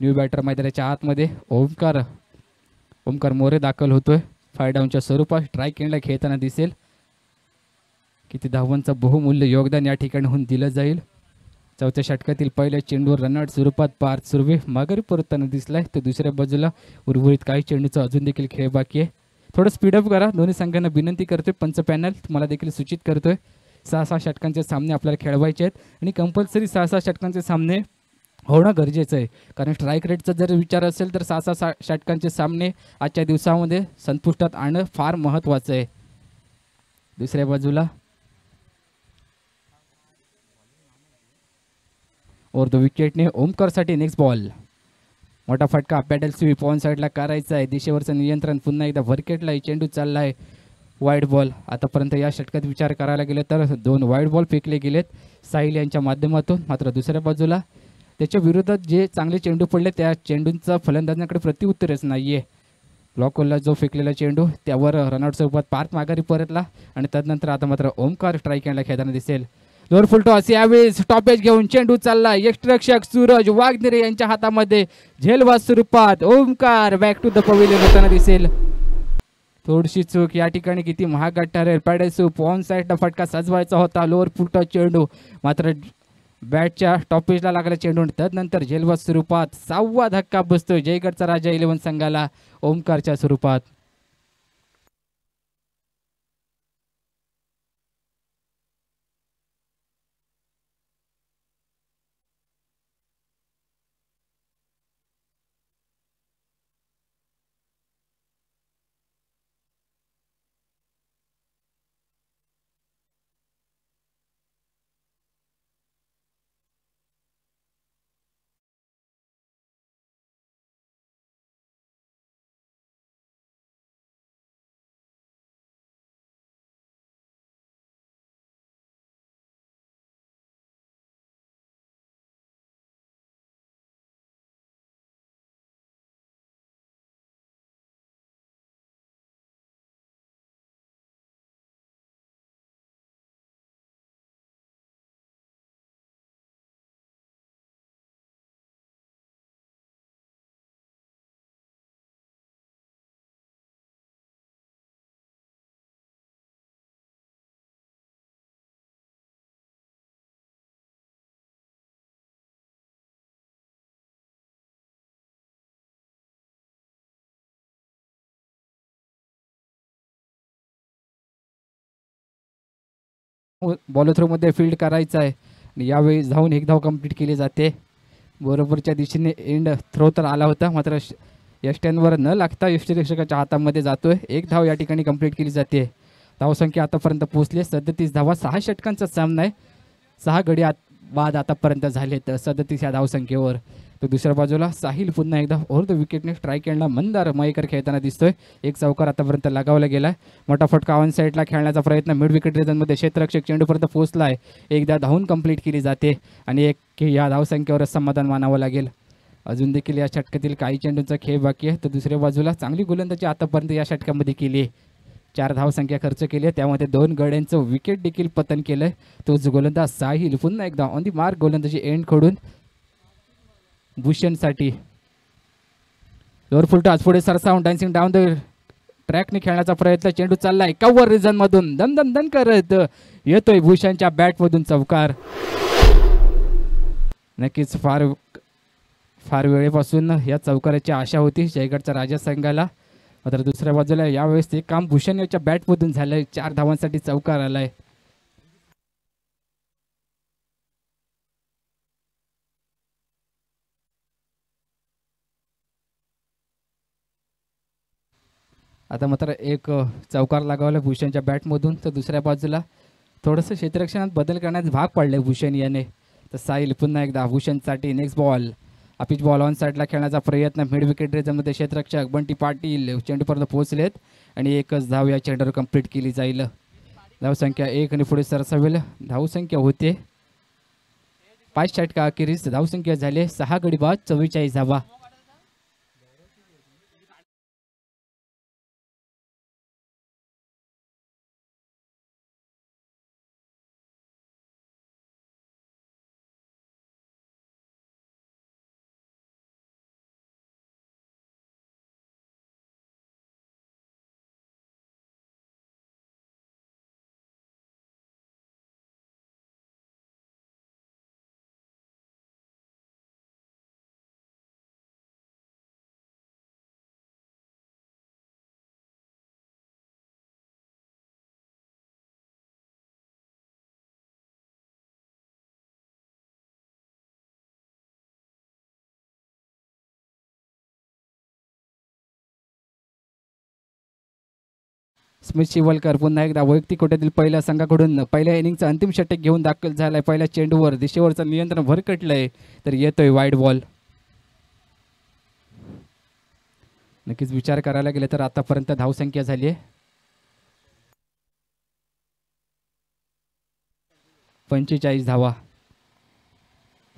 न्यू बॅटर मैदानाच्या आतमध्ये ओमकार मोरे दाखल होतोय. 5 डाऊनच्या स्वरूपात स्ट्राईक एंडला खेळताना दिसेल. किती धावांचं बहुमूल्य योगदान या ठिकाणी होऊन दिलं जाईल. 4थ्या षटकातील पहिल्या चेंडूवर रनआउट स्वरूपात पार सुर्वे माघारी परतताना दिसलाय, तर दुसऱ्या बाजूला उर्वरित काही चेंडूचा अजून देखील खेळ बाकी आहे. थोडं स्पीडअप करा. दोन्ही संघांना विनंती करतोय. पंच पॅनल तुम्हाला देखील सूचित करतोय 6-6 षटकांचे सामने आपल्याला खेळवायचे आहेत आणि कंपल्सरी 6-6 षटकांचे सामने होणं गरजेचं आहे. कारण स्ट्राईक रेटचा जर विचार असेल तर 6-6 षटकांचे सामने आजच्या दिवसामध्ये संपुष्टात आणणं फार महत्त्वाचं आहे. दुसऱ्या बाजूला ओव्हर द विकेटने ओमकारसाठी नेक्स्ट बॉल. मोठा फटका पॅडल स्वीप ऑन साईडला करायचा आहे. दिशेवरचं नियंत्रण पुन्हा एकदा व्हरकेटला चेंडू चालला आहे. Wide ball. आतापर्यंत या षटकात विचार करायला गेले तर 2 वाईड बॉल फेकले गेलेत साहिल यांच्या माध्यमातून. मात्र दुसऱ्या बाजूला त्याच्या विरोधात जे चांगले चेंडू पडले त्या चेंडूंचा फलंदाजांकडे प्रतिउत्तरच नाही आहे. ब्लॉकला जो फेकलेला चेंडू त्यावर रनआउट स्वरूपात पार्थ माघारी परतला आणि त्यानंतर आता मात्र ओमकार स्ट्राईक यायला खेळताना दिसेल. लोअर फुल टॉस यावेळी स्टॉपेज घेऊन चेंडू चालला. यष्टरक्षक सूरज वाघनेरे यांच्या हातामध्ये झेलवाद स्वरूपात Omkar back to the pavilion होताना दिसेल. थोडीशी चूक या ठिकाणी किती महाग ठरेल. पॅडेसूप ऑन साईडला फटका सजवायचा होता. लोअर फुल टॉस चेंडू मात्र बॅटच्या टॉपेजला लागला चेंडू. त्यानंतर झेलवाद स्वरूपात 6वा धक्का बसतोय जयगडचा राजा 11 संघाला ओमकारच्या स्वरूपात. बॉल थ्रोमध्ये फील्ड करायचा आहे आणि यावेळी धावून एक धाव कंप्लीट केली जाते. बरोबरच्या दिशेने एंड थ्रो तर आला होता मात्र यष्ट्यांवर न लागता यष्टीरक्षकाच्या हातामध्ये जातोय. एक धाव या ठिकाणी कंप्लीट केली जाते. धावसंख्या आतापर्यंत पोहोचली 37 धावा. 6 षटकांचा सामना आहे. 6 गडी बाद आतापर्यंत झालेत 37 या धावसंख्येवर. तर दुसऱ्या बाजूला साहिल पुन्हा एकदा ओव्हर द विकेटने स्ट्राईक यांना मंदार मयेकर खेळताना दिसतोय. एक चौकार आतापर्यंत लगावला गेलाय. मोठा फटका ऑन साईडला खेळण्याचा प्रयत्न मिड विकेट रिजनमध्ये क्षेत्ररक्षक चेंडूपर्यंत पोहोचलाय. एकदा धावून कंप्लीट केली जाते आणि एक या धावसंख्येवरच समाधान मानावं लागेल. अजून देखील या षटकातील काही चेंडूंचा खेळ बाकी आहे. तर दुसऱ्या बाजूला चांगली गोलंदाजी आतापर्यंत या षटकामध्ये केली आहे. 4 धावसंख्या खर्च केली आहे त्यामध्ये 2 गड्यांचं विकेट देखील पतन केलंय. तोच गोलंदाज साहिल पुन्हा एकदा ऑन दी मार्क गोलंदाजी एंड कडून भूषणसाठी. लोअर फुल टॉस पुढे सरसावून डान्सिंग डाऊन द ट्रॅकने खेळण्याचा प्रयत्न. चेंडू चाललाय कव्हर रिजन मधून दन दन दन करत येतोय भूषणच्या बॅट मधून चौकार. नक्कीच फार वेळेपासून या चौकाराची आशा होती जयगडच्या राजा संघाला. मात्र दुसऱ्या बाजूला यावेळेस ते काम भूषण याच्या बॅटमधून झालंय. 4 धावांसाठी चौकार आलाय. आता मात्र एक चौकार लगावला भूषणच्या बॅटमधून. तर दुसऱ्या बाजूला थोडंसं क्षेत्ररक्षणात बदल करण्यास भाग पडले भूषण याने. तर साहिल पुन्हा एकदा भूषणसाठी नेक्स्ट बॉल. अपिच बॉल ऑन साईडला खेळण्याचा प्रयत्न. मिड विकेट रेजनमध्ये क्षेत्ररक्षक बंटी पाटील चेंडूपर्यंत पोहोचलेत आणि एकच धाव या चेंडूवर कंप्लीट केली जाईल. धावसंख्या 1 आणि पुढे सरसावेल. धावसंख्या होते 5 षटका अखेरीस धावसंख्या झाली 6 गडी बाद 44 धावा. स्मिथ शिवलकर पुन्हा एकदा वैयक्तिक कोट्यातील पहिल्या संघाकडून पहिल्या इनिंगचं अंतिम षटक घेऊन दाखल झालाय. पहिल्या चेंडूवर दिशेवरचं नियंत्रण भरकटलंय तर येतोय वाईड बॉल. नक्कीच विचार करायला गेलं तर आतापर्यंत धावसंख्या झाली आहे 45 धावा.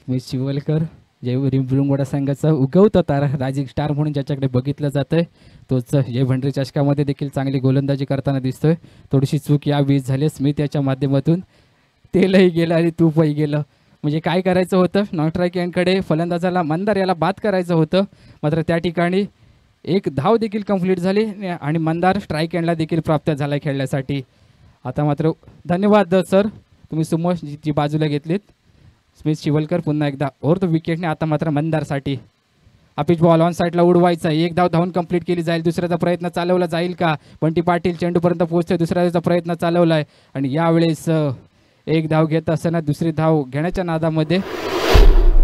स्मिथ शिवलकर जय बुरुंगवाडा संघाचा उगवता तारा रायझिंग स्टार म्हणून ज्याच्याकडे बघितलं जातंय तोच जय भंडरी चषकामध्ये देखील चांगली गोलंदाजी करताना दिसतोय. थोडीशी चूक या वीज झाली स्मिथ याच्या माध्यमातून. तेलही गेलं आणि तूपही गेलं. म्हणजे काय करायचं होतं नॉन स्ट्राईक यांकडे फलंदाजाला मंदार याला बाद करायचं होतं. मात्र त्या ठिकाणी एक धाव देखील कंप्लीट झाली आणि मंदार स्ट्राईक एंडला देखील प्राप्त झाला खेळण्यासाठी. आता मात्र धन्यवाद सर तुम्ही सुमो जी बाजूला घेतलीत. स्मिथ शिवलकर पुन्हा एकदा ओव्हर द विकेटने आता मात्र मंदारसाठी. अपिच बॉल ऑन साईडला उडवायचा. एक धाव धावून कंप्लीट केली जाईल. दुसऱ्याचा प्रयत्न चालवला जाईल का. बंटी पाटील चेंडूपर्यंत पोहोचतोय. दुसऱ्याचा प्रयत्न चालवलाय आणि यावेळेस एक धाव घेत असताना दुसरी धाव घेण्याच्या नादामध्ये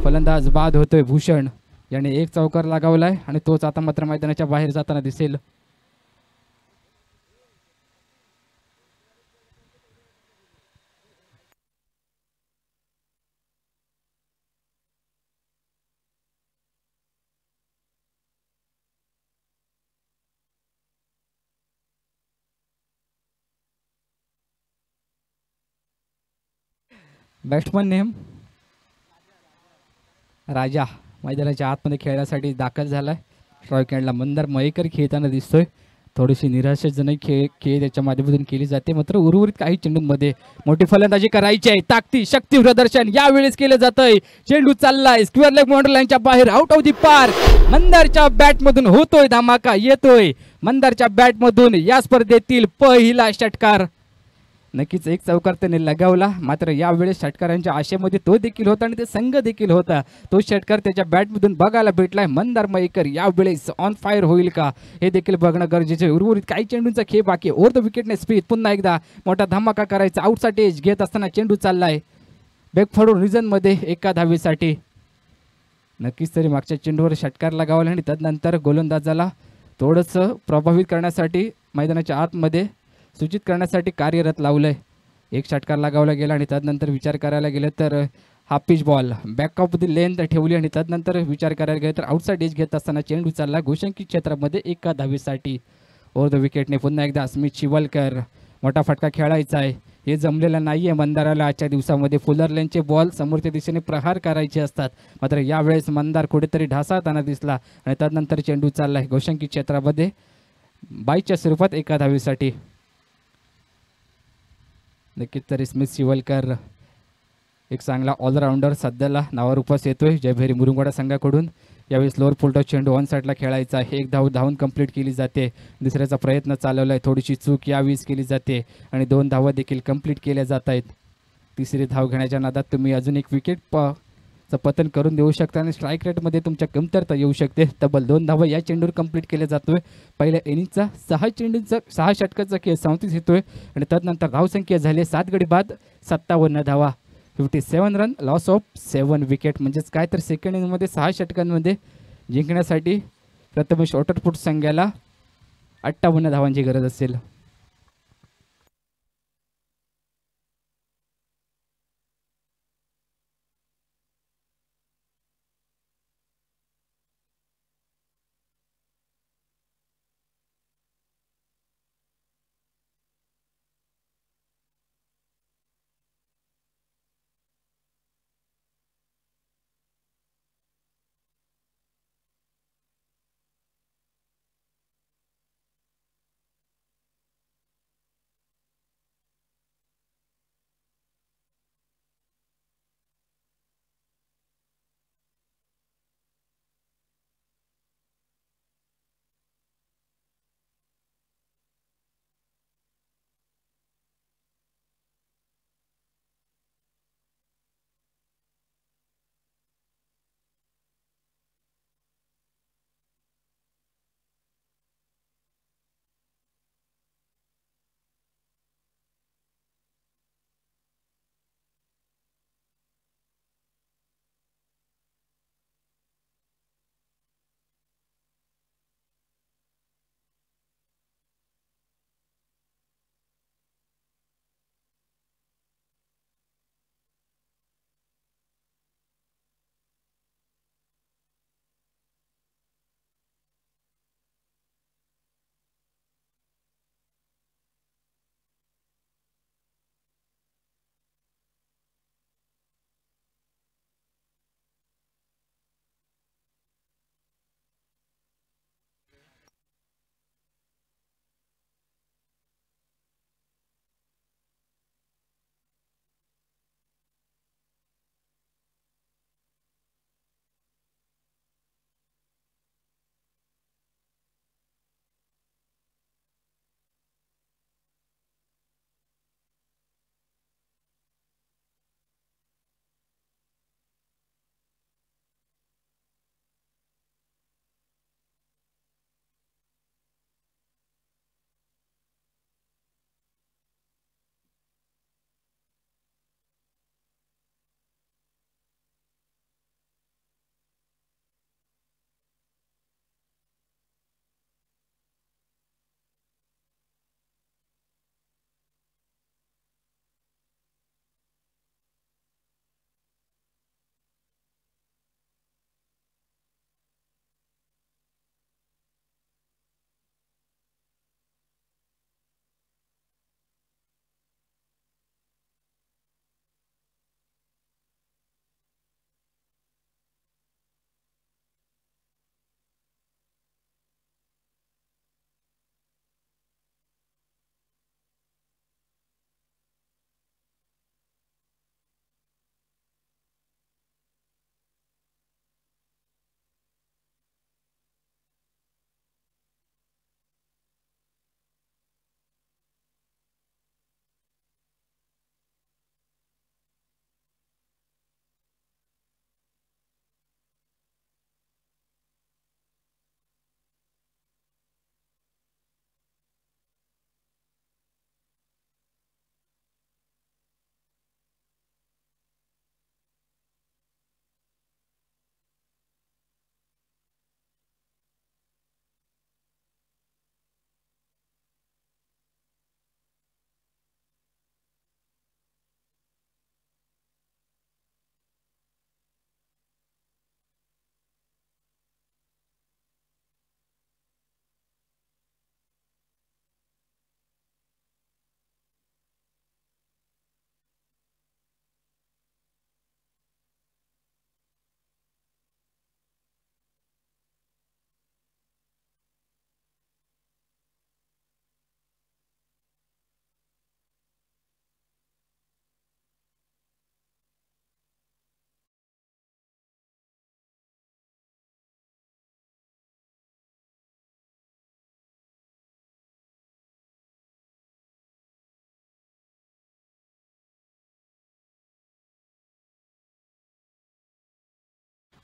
फलंदाज बाद होतोय. भूषण याने एक चौकार लगावलाय आणि तोच आता मात्र मैदानाच्या बाहेर जाताना दिसेल. बॅट्समन नेम राजा मैदानाच्या आतमध्ये खेळण्यासाठी दाखल झालाय. स्ट्राईक एंडला मंदार मयेकर खेळताना दिसतोय. थोडीशी निराशाजनक खेळ त्याच्या माध्यमातून केली जाते. मात्र उर्वरित काही चेंडूंमध्ये मोठी फलंदाजी करायची आहे. ताकदी शक्ती प्रदर्शन यावेळेस केलं जातंय. चेंडू चाललाय स्क्वेअर लेग बाउंड्री लाईनच्या बाहेर आउट ऑफ दी पार्क. मंदारच्या बॅटमधून होतोय धमाका. येतोय मंदारच्या बॅटमधून या स्पर्धेतील पहिला षटकार. नक्कीच एक चौकार त्याने लगावला. मात्र यावेळेस षटकारांच्या आशेमध्ये तो देखील होता आणि ते संघ देखील होता. तो षटकार त्याच्या बॅटमधून बघायला भेटलाय. मंदार मयेकर यावेळेस ऑन फायर होईल का हे देखील बघणं गरजेचं आहे. उर्वरित काही चेंडूंचा खेळ बाकी. ओव्हर द विकेटने स्पीड पुन्हा एकदा मोठा धमाका करायचा. आउटसाठी एज घेत असताना चेंडू चाललाय बॅकफॉरवर्ड रिजनमध्ये एका धावेसाठी. नक्कीच तरी मागच्या चेंडूवर षटकार लगावला आणि तदनंतर गोलंदाजाला थोडंसं प्रभावित करण्यासाठी मैदानाच्या आतमध्ये सूचित करण्यासाठी कार्यरत लावलंय. एक षटकार लगावला गेला आणि तदनंतर विचार करायला गेलं तर हा pitch ball back of the length ठेवली आणि तदनंतर विचार करायला गेलं तर आउटसाइड एज घेत असताना चेंडू चालला घोषंकित क्षेत्रामध्ये एका धावेसाठी. ओव्हर द विकेटने पुन्हा एकदा स्मिथ शिवलकर मोठा फटका खेळायचा आहे. हे जमलेलं नाही आहे मंदाराला आजच्या दिवसामध्ये. फुलर लेनचे बॉल समोरच्या दिशेने प्रहार करायचे असतात. मात्र यावेळेस मंदार कुठेतरी ढासाळताना दिसला आणि तदनंतर चेंडू चालला आहे घोषंकित क्षेत्रामध्ये बाईच्या स्वरूपात एका धावेसाठी. नक्कीच तरी स्मिथ शिवलकर एक चांगला ऑलराऊंडर सध्याला नावारूपास येतोय जयभैरी मुरुंगवाडा संघाकडून. यावेळेस लोअर फुलटॉस चेंडू ऑन साईडला खेळायचा. एक धाव धावून कंप्लीट केली जाते. दुसऱ्याचा प्रयत्न चालवला आहे. थोडीशी चूक यावेळेस केली जाते आणि 2 धावा देखील कंप्लीट केल्या जात आहेत. तिसरी धाव घेण्याच्या नादात तुम्ही अजून एक विकेट पतन करून देऊ शकता आणि स्ट्राईक रेटमध्ये तुमच्या कमतरता येऊ शकते. तब्बल 2 धावा या चेंडूवर कंप्लीट केल्या जातोय. पहिल्या इनिंगचा 6 षटकाचा खेळ 37 येतोय आणि तदनंतर धावसंख्या झाली 7 गडी बाद 57 धावा 57 रन लॉस ऑफ 7 विकेट. म्हणजेच काय तर सेकंड इनिंगमध्ये 6 षटकांमध्ये जिंकण्यासाठी प्रथमेश ऑटरफूट संघाला 58 धावांची गरज असेल.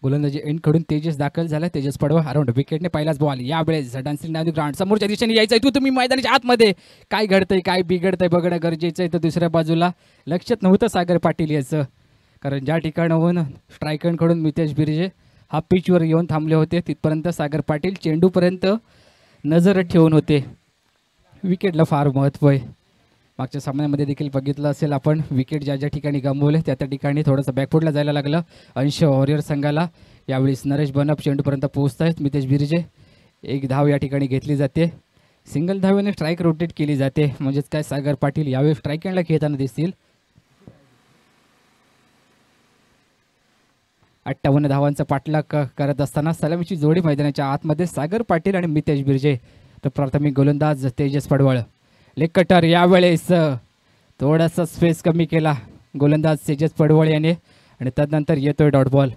गोलंदाजी एंडकडून तेजस दाखल झाला. तेजस पडवा अराउंड विकेटने पहिलाच बॉल. यावेळेस डान्सिंग डाऊन द ग्राउंड समोरच्या दिशेने यायचं आहे. तुम्ही मैदानाच्या आतमध्ये काय घडतंय काय बिघडतंय बघणं गरजेचं आहे. तर दुसऱ्या बाजूला लक्षात नव्हतं सागर पाटील याचं, कारण ज्या ठिकाणाहून स्ट्रायकरकडून मितेश बिर्जे हा पिचवर येऊन थांबले होते तिथपर्यंत सागर पाटील चेंडूपर्यंत नजर ठेवून होते. विकेटला फार महत्त्व आहे. मागच्या सामन्यामध्ये देखील बघितलं असेल आपण, विकेट ज्या ज्या ठिकाणी गमवले त्या त्या ठिकाणी थोडंसं बॅकफुटला जायला लागलं अंश वॉरियर संघाला. यावेळी नरेश बनप चेंडूपर्यंत पोहोचत आहेत. मितेश बिर्जे एक धाव या ठिकाणी घेतली जाते. सिंगल धावेने स्ट्राईक रोटेट केली जाते. म्हणजेच काय सागर पाटील यावेळी स्ट्राईक एंडला खेळताना दिसतील. 58 धावांचा पाठलाग करत असताना सलामीची जोडी मैदानाच्या आतमध्ये सागर पाटील आणि मितेश बिर्जे. तर प्राथमिक गोलंदाज तेजस पडवळ. लेग कटर यावेळेस थोडासा स्पेस कमी केला गोलंदाज तेजस पडवळ याने आणि त्यानंतर येतोय डॉट बॉल.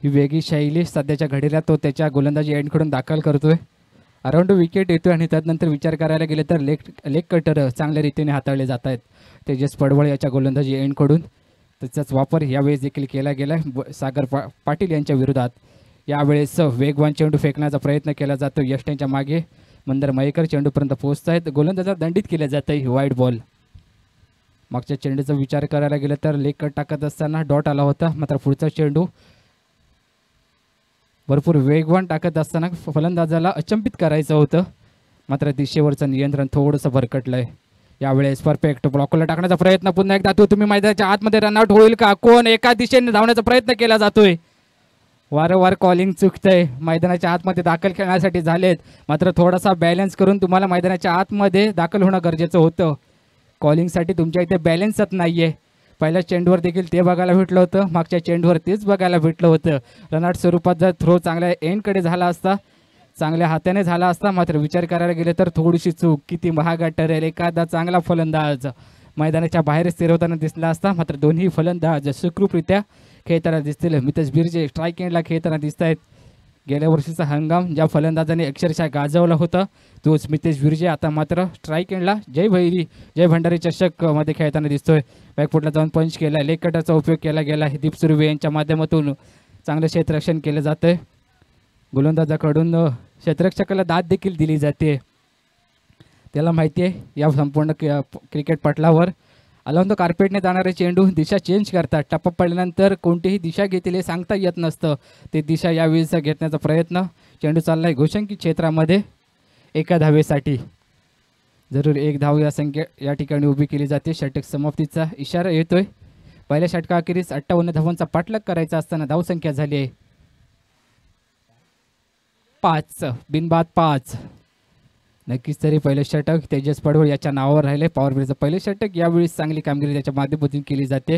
ही वेगळी शैली सध्याच्या घडीला तो त्याच्या गोलंदाजी एंडकडून दाखल करतोय. अराउंड विकेट येतोय आणि त्यानंतर विचार करायला गेले तर लेग कटर चांगल्या रीतीने हाताळले जात आहेत तेजस पडवळ याच्या गोलंदाजी एंडकडून. त्याचाच वापर यावेळेस देखील केला गेला सागर पाटील यांच्या विरोधात. यावेळेस वेगवान चेंडू फेकण्याचा प्रयत्न केला जातो. यष्टेंच्या मागे मंदर मयेकर चेंडूपर्यंत पोहोचत आहेत. गोलंदाजा दंडित केल्या जात आहे वाईड बॉल. मागच्या चेंडूचा विचार करायला गेला तर लेग कट टाकत असताना डॉट आला होता, मात्र पुढचा चेंडू भरपूर वेगवान टाकत असताना फलंदाजाला अचंबित करायचं होतं, मात्र दिशेवरचं नियंत्रण थोडंसं भरकटलंय. यावेळेस परफेक्ट ब्लॉकला टाकण्याचा प्रयत्न पुन्हा एकदा तुम्ही मैदानाच्या आतमध्ये रनआउट होईल का? कोण एका दिशेने धावण्याचा प्रयत्न केला जातोय. वारंवार कॉलिंग चुकतंय. मैदानाच्या आतमध्ये दाखल खेळण्यासाठी झालेत, मात्र थोडासा बॅलन्स करून तुम्हाला मैदानाच्या आतमध्ये दाखल होणं गरजेचं होतं. कॉलिंगसाठी तुमच्या इथे बॅलन्सच नाही आहे. पहिल्या चेंडूवर देखील ते बघायला भेटलं होतं, मागच्या चेंडूवर तेच बघायला भेटलं होतं. रनआउट स्वरूपात जर थ्रो चांगल्या एंडकडे झाला असता, चांगल्या हाताने झाला असता, मात्र विचार करायला गेले तर थोडीशी चूक किती महागात ठरेल. एखादा चांगला फलंदाज मैदानाच्या बाहेर स्थिरवताना दिसला असता, मात्र दोन्ही फलंदाज सुखरूपरित्या खेळताना दिसतील. मितेश बिर्जे स्ट्राईक एंडला खेळताना दिसत आहेत. गेल्या वर्षीचा हंगाम ज्या फलंदाजाने अक्षरशः गाजवला होता तोच मितेश बिर्जे आता मात्र स्ट्राईक एंडला जय भंडारी चषक मध्ये खेळताना दिसतोय. बॅकफुटला जाऊन पंच केला, लेग कटरचा उपयोग केला गेला. दीप सुर्वे यांच्या माध्यमातून चांगलं क्षेत्ररक्षण केलं जातंय. गोलंदाजाकडून क्षेत्ररक्षकाला दाद देखील दिली जाते. त्याला माहिती आहे या संपूर्ण क्रिकेट पटलावर अलाउन द कार्पेटने जाणारे चेंडू दिशा चेंज करतात. टप्पा पडल्यानंतर कोणतीही दिशा घेतील हे सांगता येत नसतं. ते दिशा यावेळेस घेण्याचा प्रयत्न. चेंडू चाललाय घोषंकी क्षेत्रामध्ये एका धावेसाठी. जरूर एक धाव या ठिकाणी उभी केली जाते. षटक समाप्तीचा इशारा येतोय. पहिल्या षटकाअखेरीस 58 धावांचा पाठलाग करायचा असताना धावसंख्या झाली आहे 5, बिनबाद 5. नक्कीच तरी पहिले षटक तेजस पडवळ याच्या नावावर राहिले. पॉवर प्लेचं पहिले षटक यावेळी चांगली कामगिरी त्याच्या माध्यमातून केली जाते.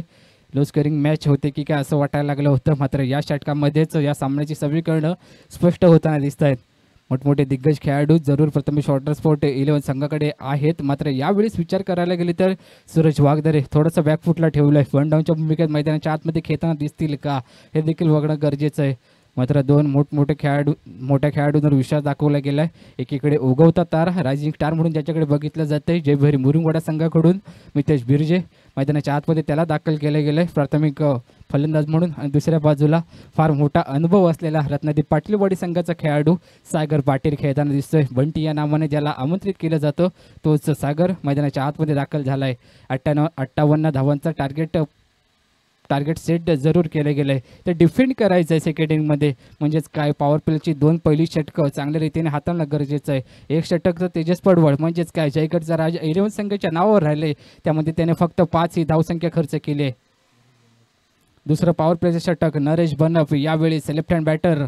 लो स्कोरिंग मॅच होते की काय असं वाटायला लागलं होतं, मात्र या षटकामध्येच या सामन्याची समीकरणं स्पष्ट होताना दिसत आहेत. मोठमोठे दिग्गज खेळाडू जरूर प्रथमेश वॉटर स्पोर्ट 11 संघाकडे आहेत, मात्र यावेळेस विचार करायला गेले तर सूरज वाघदरे थोडंसं बॅकफुटला ठेवलं आहे. वन डाऊनच्या भूमिकेत मैदानाच्या आतमध्ये खेळताना दिसतील का हे देखील बघणं गरजेचं आहे. मात्र दोन मोठ्या खेळाडूंवर विश्वास दाखवला गेला आहे. एकीकडे उगवता तारा रायझिंग स्टार म्हणून ज्याच्याकडे बघितलं जातं आहे जयभरी मुरुंगवाडा संघाकडून मितेश बिर्जे मैदानाच्या आतमध्ये त्याला दाखल केलं गेलं आहे प्राथमिक फलंदाज म्हणून. आणि दुसऱ्या बाजूला फार मोठा अनुभव असलेला रत्नादीप पाटीलवाडी संघाचा खेळाडू सागर पाटील खेळताना दिसतोय. बंटी या नावाने ज्याला आमंत्रित केलं जातं तोच सागर मैदानाच्या आतमध्ये दाखल झाला आहे. 58 धावांचा टार्गेट सेट जरूर केलं गेलं आहे. तर डिफेंड करायचं आहे सेकंड इनिंगमध्ये. म्हणजेच काय पॉवर प्लेची 2 पहिली षटकं चांगल्या रीतीने हाताळणं गरजेचं आहे. एक षटक तर तेजस पडवळ म्हणजेच काय जयगडचा राजा 11 संघाच्या नावावर राहिले, त्यामध्ये त्याने फक्त 5 ही धावसंख्या खर्च केली आहे. दुसरं पॉवर प्लेचं षटक नरेश बनप यावेळेस लेफ्ट हँड बॅटर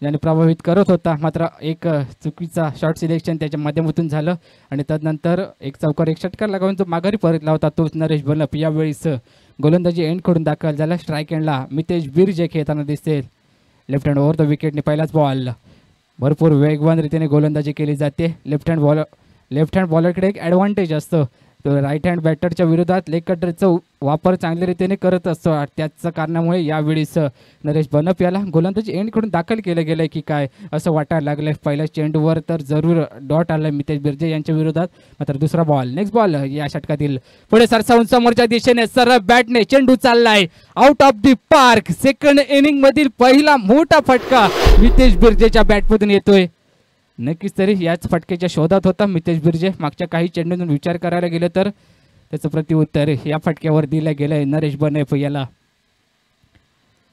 ज्याने प्रभावित करत होता, मात्र एक चुकीचा शॉट सिलेक्शन त्याच्या माध्यमातून झालं आणि त्यानंतर एक चौकार एक षटकार लगावून जो माघारी परतला होता तोच नरेश बनप यावेळेस गोलंदाजी एंडकडून दाखल झाला. स्ट्राईक एंडला मितेश बिर्जे खेळताना दिसते. लेफ्ट हँड ओव्हर द विकेटने पहिलाच बॉल. भरपूर वेगवान रीतीने गोलंदाजी केली जाते. लेफ्ट हँड बॉलरकडे एक ॲडव्हान्टेज असतं, तो राईट हँड बॅटरच्या विरोधात लेग कटरचा वापर चांगल्या रीतीने करत असतो. त्याच कारणामुळे यावेळेस नरेश बनप याला गोलंदाजी एंडकडून दाखल केलं गेलं की काय असं वाटायला लागलं. पहिल्या चेंडूवर तर जरूर डॉट आला मितेश बिर्जे यांच्या विरोधात. मात्र दुसरा बॉल, नेक्स्ट बॉल या षटकातील पुढे सरसावून समोरच्या दिशेने सरळ बॅटने चेंडू चाललाय out of the park. Second inning मधील पहिला मोठा फटका मितेश बिर्जेच्या बॅटमधून येतोय. नक्कीच तरी याच फटक्याच्या शोधात होता मितेश बिर्जे. मागच्या काही चेंडूंतून विचार करायला गेलं तर त्याचं प्रत्युत्तर या फटक्यावर दिलं गेलंय नरेश बनप याला.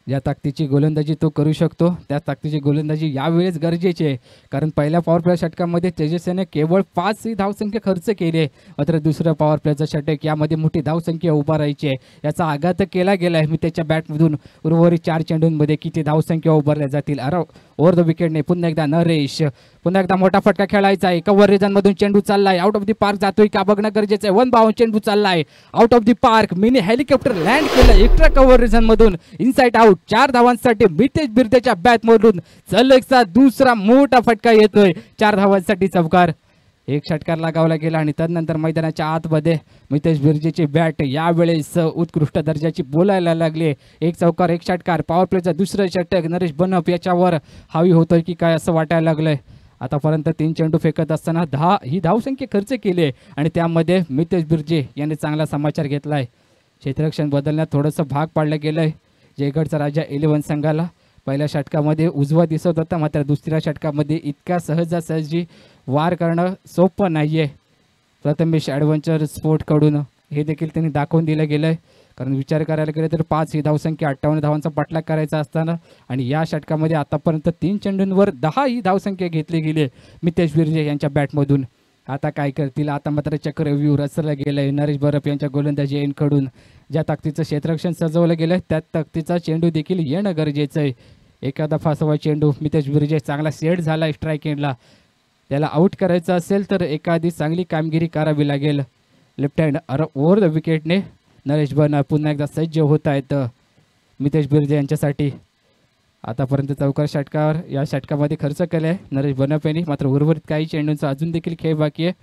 ज्या ताकदीची गोलंदाजी तो करू शकतो त्या ताकदीची गोलंदाजी यावेळेस गरजेची आहे. कारण पहिल्या पॉवर प्ले षटकामध्ये तेजस्वीने केवळ 5 ही धावसंख्या खर्च केली आहे. मात्र दुसरं पॉवर प्लेचं षटक यामध्ये मोठी धावसंख्या उभा राहायची आहे. याचा आघात केला गेला आहे मी त्याच्या बॅटमधून. उर्वरित 4 चेंडूंमध्ये किती धावसंख्या उभारल्या जातील. ओव्हर द विकेटने पुन्हा एकदा नरेश, पुन्हा एकदा मोठा फटका खेळायचा आहे. कव्हर रिजनमधून चेंडू चाललाय आउट ऑफ दी पार्क जातोय का बघणं गरजेचं आहे. 1 बाउंड चेंडू चाललाय out of the park. Mini helicopter land केलं एक्स्ट्रा कव्हर रिजनमधून इनसाइड आउट. 4 धावांसाठी मितेश बिर्जेच्या बॅटमधून सलगचा दुसरा मोठा फटका येतोय. 4 धावांसाठी चौकार. एक षटकार लगावला गेला आणि त्यानंतर मैदानाच्या आतमध्ये मितेश बिर्जेची बॅट यावेळेस उत्कृष्ट दर्जाची बोलायला लागले. एक चौकार, एक षटकार. पॉवर प्लेचं दुसरं षटक नरेश बनप याच्यावर हावी होतोय की काय असं वाटायला लागलंय. आतापर्यंत 3 चेंडू फेकत असताना 10 ही धावसंख्या खर्च केली आहे आणि त्यामध्ये मितेश बिर्जे यांनी चांगला समाचार घेतलाय. क्षेत्ररक्षण बदलण्यात थोडंसं भाग पाडलं गेलंय जयगडचा राजा 11 संघाला. पहिल्या षटकामध्ये उजवा दिसत होता मात्र दुसऱ्या षटकामध्ये इतका सहजासहजी वार करणं सोपं नाही आहे. प्रथमेश ॲडव्हेंचर स्पोर्टकडून हे देखील त्यांनी दाखवून दिलं गेलं आहे. कारण विचार करायला गेलं तर 5 ही धावसंख्या 58 धावांचा पाठलाग करायचा असताना आणि या षटकामध्ये आतापर्यंत 3 चेंडूंवर 10 ही धावसंख्या घेतली गेली आहे मितेश बिर्जे यांच्या बॅटमधून. आता काय करतील. आता मात्र चक्रव्यूह रचलं गेलं आहे नरेश बनप यांच्या गोलंदाजी एंडकडून. ज्या ताकदीचं क्षेत्ररक्षण सजवलं गेलं त्या ताकदीचा चेंडू देखील येणं गरजेचं आहे. एखादा फासवा चेंडू मितेश बिर्जे चांगला सेट झाला स्ट्राईक एंडला. त्याला आऊट करायचं असेल तर एखादी चांगली कामगिरी करावी लागेल. लेफ्ट हँड ओव्हर द विकेटने नरेश बनप पुन्हा एकदा सज्ज होत आहेत मितेश बिर्जे यांच्यासाठी. आतापर्यंत चौकार षटकावर या षटकामध्ये खर्च केला आहे नरेश बनप यांनी. मात्र उर्वरित काही चेंडूंचा अजून देखील खेळ बाकी आहे.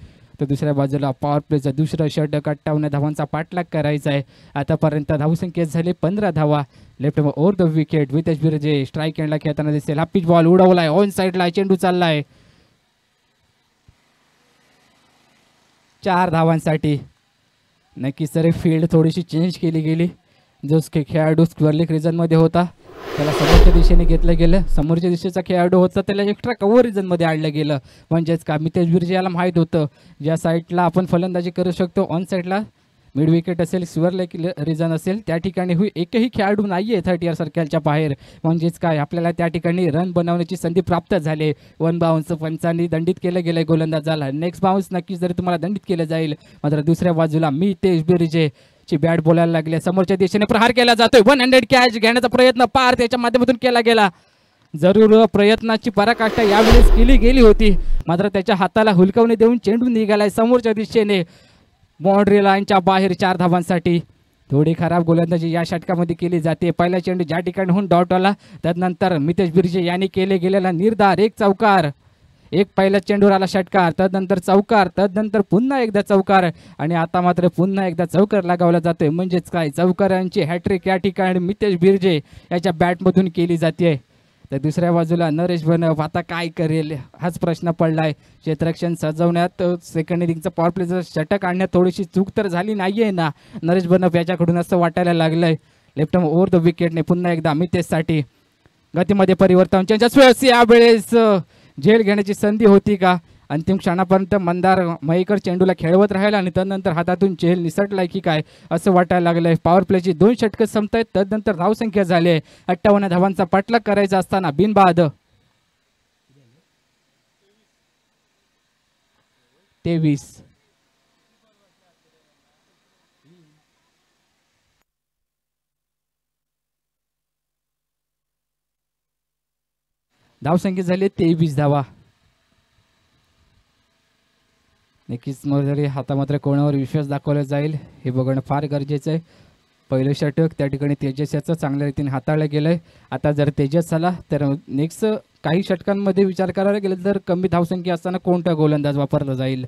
तर दुसऱ्या बाजूला पॉवर प्लेचं दुसरं षटक 58 धावांचा पाठलाग करायचा आहे. आतापर्यंत धावसंख्येत झाले 15 धावा. Left over the wicket Mitesh Birje strike एंडला खेळताना दिसेल. हा पिच बॉल उडवलाय ऑन साईडला चेंडू चाललाय 4 धावांसाठी. नक्कीच तरी फील्ड थोडीशी चेंज केली गेली. जो खेळाडू स्क्वेअर रिजनमध्ये होता त्याला समोरच्या दिशेने घेतलं गेलं. समोरच्या दिशेचा खेळाडू होता त्याला एक्स्ट्रा कव्हर रिजनमध्ये आणलं गेलं. म्हणजेच का मितेश बिर्जे याला माहीत होतं ज्या साईडला आपण फलंदाजी करू शकतो ऑन साईडला मिड विकेट असेल स्क्वेअर लेग रिजन असेल त्या ठिकाणी एकही खेळाडू नाही आहे 30 सर्कलच्या बाहेर. म्हणजेच काय आपल्याला त्या ठिकाणी रन बनवण्याची संधी प्राप्त झाली. 1 बाउन्स पंचांनी दंडित केलं गेलं गोलंदाजाला. नेक्स्ट बाउन्स नक्कीच जरी तुम्हाला दंडित केलं जाईल. मात्र दुसऱ्या बाजूला मितेश बिर्जे ची बॅट बोलायला लागली. समोरच्या दिशेने प्रहार केला जातोय. 100 कॅच घेण्याचा प्रयत्न पार त्याच्या माध्यमातून केला गेला. जरूर प्रयत्नाची पराकाष्ठा यावेळेस केली गेली होती मात्र त्याच्या हाताला हुलकावणी देऊन चेंडू निघालाय समोरच्या दिशेने बाउंड्री लाईनच्या बाहेर. 4 धावांसाठी. थोडी खराब गोलंदाजी या षटकामध्ये केली जाते. पहिला चेंडू ज्या ठिकाणी होऊन डॉट आला त्यानंतर मितेश बिर्जे यांनी केले गेलेला निर्धार. एक चौकार, एक पहिल्या चेंडूवर आला षटकार, त्यानंतर चौकार, त्यानंतर पुन्हा एकदा चौकार आणि आता मात्र पुन्हा एकदा चौकार लगावला जातोय. म्हणजेच काय चौकारांची हॅट्रिक या ठिकाणी मितेश बिर्जे याच्या बॅटमधून केली जाते. तर दुसऱ्या बाजूला नरेश बनप आता काय करेल हाच प्रश्न पडलाय. क्षेत्ररक्षण सजवण्यात सेकंड इनिंगचं पॉवर प्लेचं षटक आणण्यात थोडीशी चूक तर झाली नाहीये ना नरेश बनप याच्याकडून असं वाटायला लागलंय. लेफ्ट ओव्हर द विकेटने पुन्हा एकदा मितेशसाठी गतीमध्ये परिवर्तन. चेंजर्स यावेळेस झेल घेण्याची संधी होती का. अंतिम क्षणापर्यंत मंदार मयेकर चेंडूला खेळवत राहिला आणि त्यानंतर हातातून झेल निसटलाय की काय असं वाटायला लागलंय. पॉवर प्लेची 2 षटकं संपतायत. त्यानंतर धावसंख्या झाली आहे 58 धावांचा पाठलाग करायचा असताना बिनबाद 23. धावसंख्या झाली 23 धावा. नक्कीच मग आता मात्र कोणावर विश्वास दाखवला जाईल हे बघणं फार गरजेचं आहे. पहिलं षटक त्या ठिकाणी तेजस याचं चांगल्या रीतीने हाताळलं गेलं आहे. आता जर तेजस झाला तर नेक्स्ट काही षटकांमध्ये विचार करायला गेलं तर कमी धावसंख्या असताना कोणता गोलंदाज वापरला जाईल.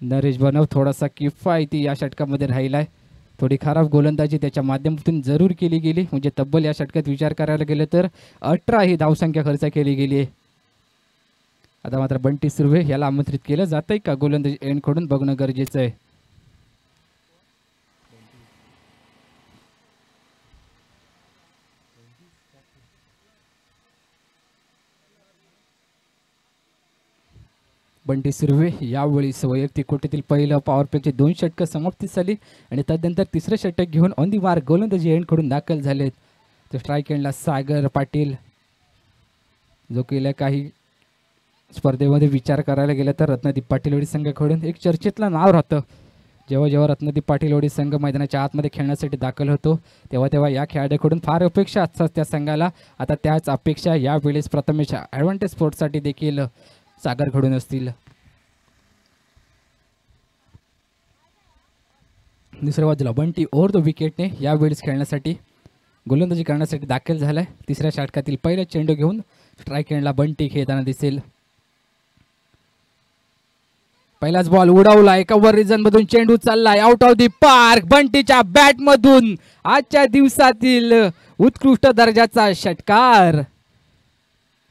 नरेश बनव थोडासा किफायती या षटकामध्ये राहिलाय. थोडी खराब गोलंदाजी त्याच्या माध्यमातून जरूर केली गेली. म्हणजे तब्बल या षटकात विचार करायला गेलं तर 18 ही धावसंख्या खर्च केली गेली आहे. आता मात्र बंटी सुर्वे याला आमंत्रित केलं जातंय का गोलंदाजी एंडकडून बघणं गरजेचं आहे. बंटी सुर्वे यावेळी वैयक्तिक कोटीतील पहिलं पॉवर प्लेचे 2 षटकं समाप्ती झाली आणि त्यानंतर तिसरं षटक घेऊन ऑन दी मार्क गोलंदाजी एंडकडून दाखल झालेत. तर स्ट्राईक एंडला सागर पाटील जो गेल्या काही स्पर्धेमध्ये विचार करायला गेलं तर रत्नदीप पाटीलवाडी संघाकडून एक चर्चेतलं नाव राहतं. जेव्हा जेव्हा रत्नदीप पाटीलवाडी संघ मैदानाच्या आतमध्ये खेळण्यासाठी दाखल होतो तेव्हा तेव्हा या खेळाडूकडून फार अपेक्षा असतात त्या संघाला. आता त्याच अपेक्षा यावेळेस प्रथमेश ॲडव्हान्टेज स्पोर्ट्ससाठी देखील सागरकडून असतील. दुसऱ्या बाजूला बंटी ओव्हर द विकेटने यावेळेस खेळण्यासाठी गोलंदाजी करण्यासाठी दाखल झालाय. तिसऱ्या षटकातील पहिला चेंडू घेऊन स्ट्राईक एंडला बंटी खेळताना दिसेल. पहिलाच बॉल उडवला एकावर रिजन मधून चेंडू चाललाय आउट ऑफ दी पार्क. बंटीच्या बॅट मधून आजच्या दिवसातील उत्कृष्ट दर्जाचा षटकार.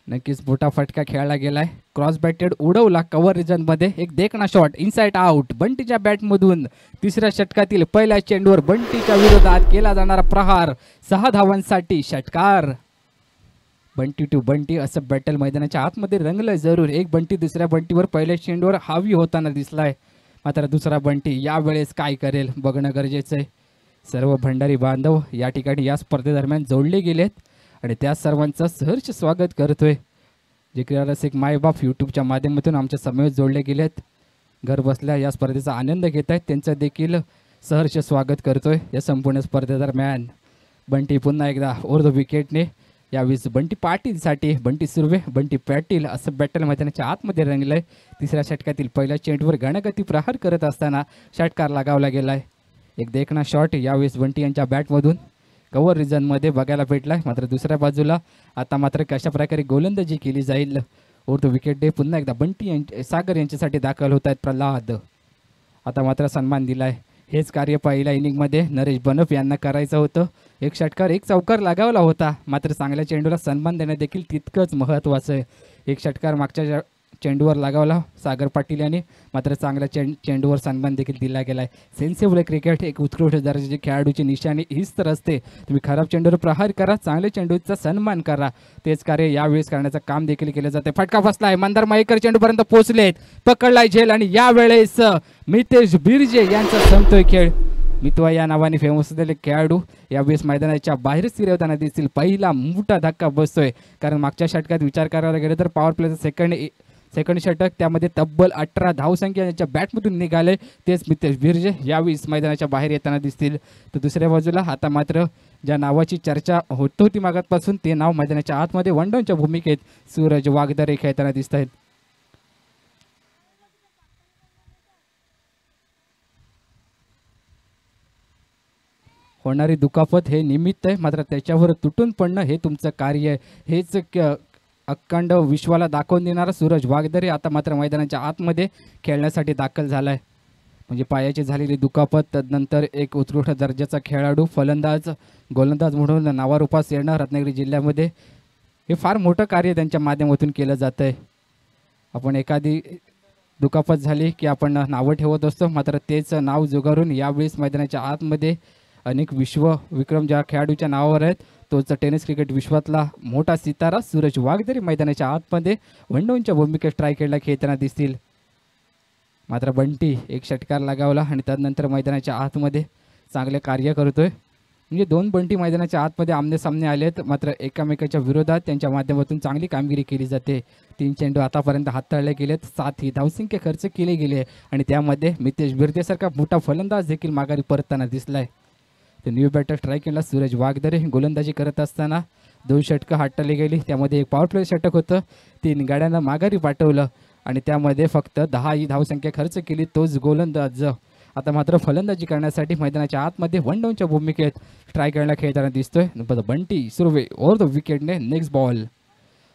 नक्कीच मोठा फटका खेळला गेलाय. क्रॉस बॅटेड उडवला कव्हर रिजन मध्ये एक देखणा शॉट इनसाइड आउट. बंटीच्या बॅट मधून तिसऱ्या षटकातील पहिल्या चेंडूवर बंटीच्या विरोधात केला जाणारा प्रहार 6 धावांसाठी षटकार. बंटी टू बंटी असं बॅटल मैदानाच्या आतमध्ये रंगलंय जरूर. एक बंटी दुसऱ्या बंटीवर पहिल्या चेंडूवर हावी होताना दिसलाय. मात्र दुसरा बंटी यावेळेस काय करेल बघणं गरजेचं आहे. सर्व भंडारी बांधव या ठिकाणी या स्पर्धेदरम्यान जोडले गेलेत आणि त्या सर्वांचं सहर्ष स्वागत करतोय. जे क्रीडा रसिक मायबाप यूट्यूबच्या माध्यमातून आमच्या समवेत जोडले गेलेत घर बसल्या या स्पर्धेचा आनंद घेत आहेत त्यांचं देखील सहर्ष स्वागत करतोय. या संपूर्ण स्पर्धेदरम्यान बंटी पुन्हा एकदा ओव्हर द विकेटने यावेळेस बंटी पाटीलसाठी बंटी सुर्वे बंटी पाटील असं बॅटल मैदानाच्या आतमध्ये रंगलंय. तिसऱ्या षटकातील पहिल्या चेंडूवर गणगती प्रहार करत असताना षटकार लगावला गेलाय. एक देखणा शॉट यावेळेस बंटी यांच्या बॅटमधून कव्हर रिजनमध्ये बघायला भेटलाय. मात्र दुसऱ्या बाजूला आता मात्र कशा प्रकारे गोलंदाजी केली जाईल ओव्हर द विकेट डे पुन्हा एकदा बंटी सागर यांच्यासाठी दाखल होत आहेत प्रल्हाद. आता मात्र सन्मान दिलाय. हेच कार्य पहिल्या इनिंगमध्ये नरेश बनफ यांना करायचं होतं. एक षटकार एक चौकार लागावला होता. मात्र चांगल्या चेंडूला सन्मान देणं देखील तितकंच महत्त्वाचं आहे. एक षटकार मागच्या चेंडूवर लागावला सागर पाटील यांनी मात्र चांगल्या चेंडूवर सन्मान देखील दिला गेलाय. सेन्सिबल क्रिकेट एक उत्कृष्ट दर्जाची खेळाडूची निशाणी हीच तर असते. तुम्ही खराब चेंडूवर प्रहार करा चांगल्या चेंडूचा सन्मान करा. तेच कार्य यावेळेस करण्याचं काम देखील केलं जाते. फटका बसलाय मंदार माईकर चेंडूपर्यंत पोहोचलेत पकडलाय झेल आणि यावेळेस मितेश बिर्जे यांचा संपतोय खेळ. मितवा या नावाने फेमस असलेले खेळाडू यावेळेस मैदानाच्या बाहेर स्थिरवताना दिसतील. पहिला मोठा धक्का बसतोय कारण मागच्या षटकात विचार करायला गेलं तर पॉवर प्लेचा सेकंड षटक त्यामध्ये तब्बल 18 धावसंख्या यांच्या बॅटमधून निघाले. तेच मितेश बिर्जे यावेळेस मैदानाच्या बाहेर येताना दिसतील. तर दुसऱ्या बाजूला आता मात्र ज्या नावाची चर्चा होत होती मागातपासून ते नाव मैदानाच्या आतमध्ये वन डाऊनच्या भूमिकेत सूरज वागदरे खेळताना दिसत आहेत. होणारी दुखापत हे निमित्त आहे मात्र त्याच्यावर तुटून पडणं हे तुमचं कार्य आहे. हेच अखंड विश्वाला दाखवून देणारा सूरज वागदरे आता मात्र मैदानाच्या आतमध्ये खेळण्यासाठी दाखल झालाय. म्हणजे पायाची झालेली दुखापत तदनंतर एक उत्कृष्ट दर्जाचा खेळाडू फलंदाज गोलंदाज म्हणून नावारूपास येणं रत्नागिरी जिल्ह्यामध्ये हे फार मोठं कार्य त्यांच्या माध्यमातून केलं जातं आहे. आपण एखादी दुखापत झाली की आपण नावं ठेवत असतो मात्र तेच नाव जुगारून यावेळेस मैदानाच्या आतमध्ये अनेक विश्वविक्रम ज्या खेळाडूच्या नावावर आहेत तोच टेनिस क्रिकेट विश्वातला मोठा सितारा सूरज वागदरे मैदानाच्या आतमध्ये वन डाऊनच्या भूमिकेत स्ट्राईक खेळताना दिसतील. मात्र बंटी एक षटकार लगावला आणि त्यानंतर मैदानाच्या आतमध्ये चांगले कार्य करतोय. म्हणजे 2 बंटी मैदानाच्या आतमध्ये आमने सामने आलेत मात्र एकामेकाच्या विरोधात त्यांच्या माध्यमातून चांगली कामगिरी केली जाते. 3 चेंडू आतापर्यंत हाताळले गेलेत. 7 ही धावसंख्या खर्च केली गेली आणि त्यामध्ये मितेश बिर्देसारखा मोठा फलंदाज देखील माघारी परतताना दिसलाय. तर न्यू बॅटर स्ट्राईक केला सूरज वागदरे गोलंदाजी करत असताना 2 षटकं हाताळली गेली. त्यामध्ये एक पॉवर प्ले षटक होतं. 3 गाड्यांना माघारी पाठवलं आणि त्यामध्ये फक्त 10 ही धावसंख्या खर्च केली. तोच गोलंदाज आता मात्र फलंदाजी करण्यासाठी मैदानाच्या आतमध्ये वन डाऊनच्या भूमिकेत स्ट्राईक खेळताना दिसतोय. बंटी सुर्वे ओव्हर द विकेटने नेक्स्ट बॉल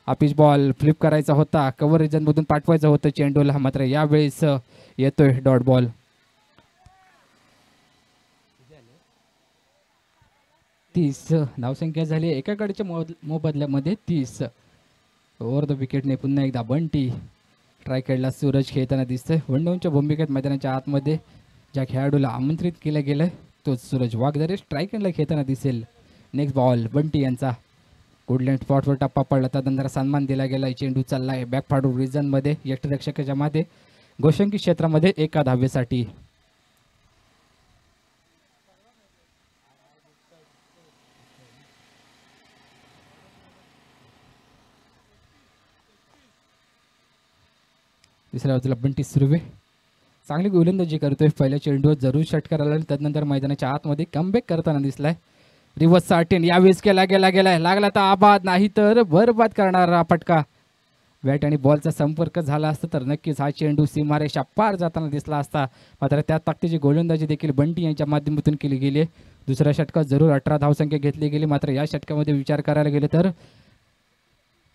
हा पिच बॉल फ्लिप करायचा होता, कव्हर रिजनमधून पाठवायचं होतं चेंडूला, मात्र यावेळेस येतोय डॉट बॉल. 30 धावसंख्या झाली एका गडीच्या मोबदल्यामध्ये 30. ओव्हर द विकेटने पुन्हा एकदा बंटी. स्ट्रायकडला सूरज खेळताना दिसतोय. 1-2च्या भूमिकेत मैदानाच्या आतमध्ये ज्या खेळाडूला आमंत्रित केलं गेलं तोच सूरज वाघदरे स्ट्रायकडला खेळताना दिसेल. नेक्स्ट बॉल बंटी यांचा. गुडलँड स्पॉटवर टप्पा पडला, त्यानंतर सन्मान दिला गेला. चेंडू चाललाय बॅक फाडू रिजनमध्ये यष्टरक्षकाच्या मध्ये गोशंकी क्षेत्रामध्ये एका धावेसाठी. दुसऱ्या बाजूला बंटी सुर्वे चांगली गोलंदाजी करतोय. पहिल्या चेंडूवर जरूर षटकार आला, त्यानंतर मैदानाच्या आतमध्ये कमबॅक करताना दिसलाय. रिव्हर्सचा अटेंड यावेळेस गेलाय, लागला तर आबाद, नाही तर बरबाद करणारा फटका. बॅट आणि बॉलचा संपर्क झाला असता तर नक्कीच हा चेंडू सीमारेषा पार जाताना दिसला असता. मात्र त्या ताकदीची गोलंदाजी देखील बंटी यांच्या माध्यमातून केली गेली. दुसऱ्या षटकात जरूर 18 धावसंख्या घेतली गेली, मात्र या षटकामध्ये विचार करायला गेले तर